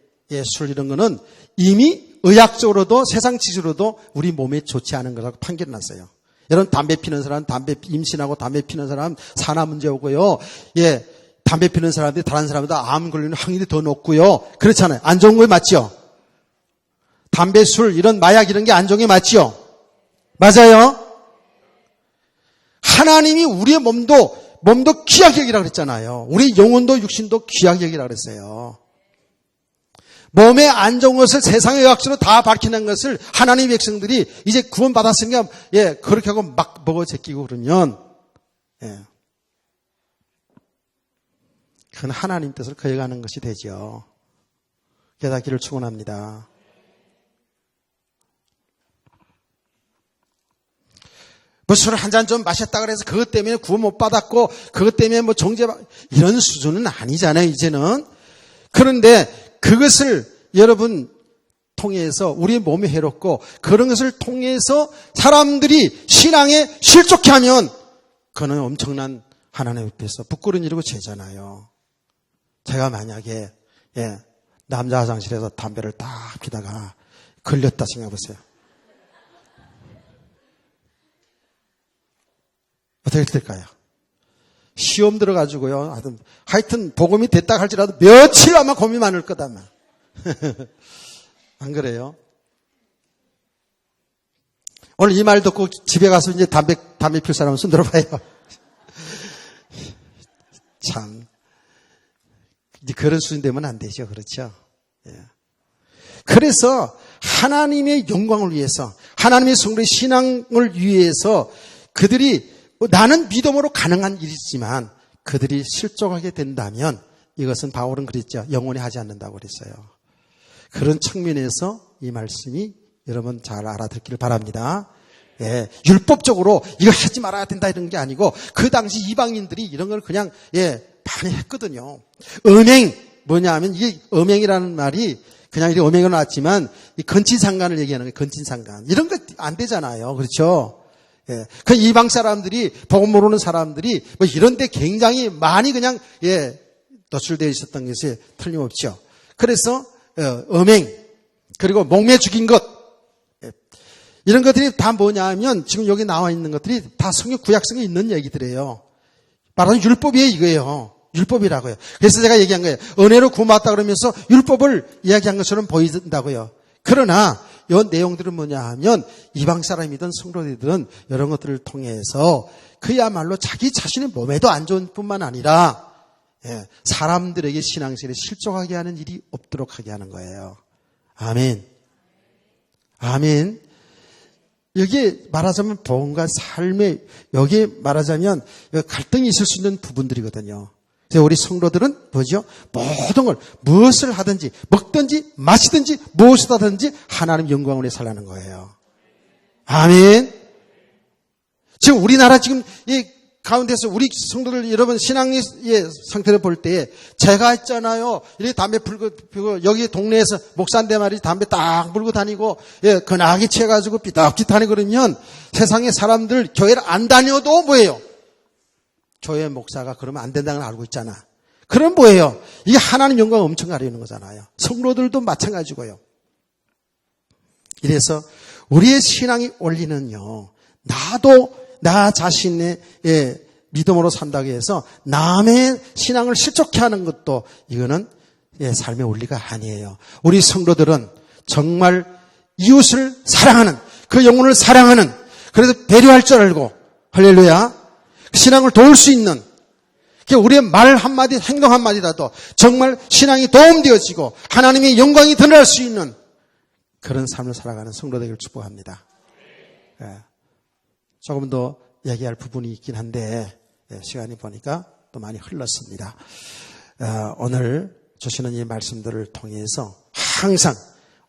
술 이런 거는 이미 의학적으로도 세상 지수로도 우리 몸에 좋지 않은 거라고 판결이 났어요. 여러분, 담배 피는 사람, 임신하고 담배 피는 사람 산화 문제 오고요. 담배 피는 사람들이 다른 사람보다 암 걸리는 확률이 더 높고요. 그렇잖아요. 안 좋은 거에 맞죠? 담배, 술, 이런 마약 이런 게 안 좋은 게 맞죠? 맞아요? 하나님이 우리의 몸도 귀하게 여기라 그랬잖아요. 우리 영혼도 육신도 귀하게 여기라 그랬어요. 몸에 안 좋은 것을 세상의 의학적으로 다 밝히는 것을 하나님의 백성들이 이제 구원받았으니까, 그렇게 하고 막 먹어 제끼고 그러면, 그건 하나님 뜻을 거역하는 것이 되죠. 깨닫기를 축원합니다. 뭐 술 한 잔 좀 마셨다 그래서 그것 때문에 구원 못 받았고 그것 때문에 뭐 이런 수준은 아니잖아요, 이제는. 그런데 그것을 여러분 통해서 우리의 몸이 해롭고 그런 것을 통해서 사람들이 신앙에 실족해 하면 그는 엄청난 하나님 앞에서 부끄러운 일이고 죄잖아요. 제가 만약에 남자 화장실에서 담배를 딱 피다가 걸렸다 생각해 보세요. 어떻게 될까요? 시험 들어가지고요. 하여튼 복음이 됐다 할지라도 며칠 아마 고민이 많을 거다. 안 그래요? 오늘 이 말 듣고 집에 가서 이제 담배 필 사람은 손 들어봐요. 참. 이제 그런 수준 되면 안 되죠. 그렇죠? 예. 그래서 하나님의 영광을 위해서, 하나님의 성도의 신앙을 위해서 그들이 나는 믿음으로 가능한 일이지만 그들이 실족하게 된다면 이것은 바울은 그랬죠. 영원히 하지 않는다고 그랬어요. 그런 측면에서 이 말씀이 여러분 잘 알아듣기를 바랍니다. 예, 율법적으로 이거 하지 말아야 된다 이런 게 아니고 그 당시 이방인들이 이런 걸 그냥 많이 했거든요. 음행 뭐냐 하면 이게 음행이라는 말이 그냥 이렇게 음행으로 나왔지만 이 건친상간을 얘기하는 거예요. 건친상간. 이런 거 안 되잖아요. 그렇죠? 예. 그 이방 사람들이, 복음 모르는 사람들이 뭐 이런 데 굉장히 많이 그냥, 노출되어 있었던 것이 틀림없죠. 그래서, 음행, 그리고 목매 죽인 것, 이런 것들이 다 뭐냐 하면 지금 여기 나와 있는 것들이 다 성경 구약성에 있는 얘기들이에요. 말하는 율법이에요, 이거예요. 율법이라고요. 그래서 제가 얘기한 거예요. 은혜로 구원받다 그러면서 율법을 이야기한 것처럼 보인다고요. 그러나 이 내용들은 뭐냐 하면 이방 사람이든 성도들이든 이런 것들을 통해서 그야말로 자기 자신의 몸에도 안 좋은 뿐만 아니라 사람들에게 신앙생활에 실족하게 하는 일이 없도록 하게 하는 거예요. 아멘. 아멘. 여기에 말하자면 복음과 삶에 여기에 말하자면 갈등이 있을 수 있는 부분들이거든요. 그래서 우리 성도들은 뭐죠? 모든 걸 무엇을 하든지 먹든지 마시든지 무엇을 하든지 하나님 영광을 위해 살라는 거예요. 아멘. 지금 우리나라 지금 이 가운데서 우리 성도들 여러분 신앙의 상태를 볼 때 제가 있잖아요. 이렇게 담배 불고 여기 동네에서 목사인데 말이지 담배 딱 불고 다니고 근황이 채가지고 삐딱삐딱 다니고 그러면 세상의 사람들 교회를 안 다녀도 뭐예요? 교회 목사가 그러면 안 된다는 걸 알고 있잖아. 그럼 뭐예요? 이게 하나님 영광을 엄청 가리는 거잖아요. 성도들도 마찬가지고요. 이래서 우리의 신앙이 올리는요. 나도 나 자신의 믿음으로 산다고 해서 남의 신앙을 실족해 하는 것도 이거는 삶의 원리가 아니에요. 우리 성도들은 정말 이웃을 사랑하는 그 영혼을 사랑하는 그래서 배려할 줄 알고 할렐루야 신앙을 도울 수 있는 우리의 말 한마디 행동 한마디라도 정말 신앙이 도움되어지고 하나님의 영광이 드러날 수 있는 그런 삶을 살아가는 성도 되기를 축복합니다. 조금 더 얘기할 부분이 있긴 한데 시간이 보니까 또 많이 흘렀습니다. 오늘 주시는 이 말씀들을 통해서 항상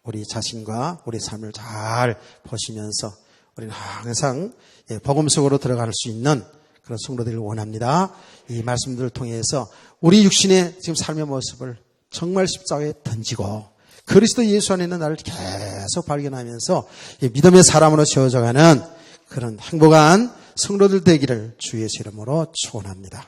우리 자신과 우리 삶을 잘 보시면서 우리는 항상 복음 속으로 들어갈 수 있는 그런 성도들을 원합니다. 이 말씀들을 통해서 우리 육신의 지금 삶의 모습을 정말 십자가에 던지고 그리스도 예수 안에 있는 나를 계속 발견하면서 믿음의 사람으로 세워져가는 그런 행복한 성도들 되기를 주의 이름으로 축원합니다.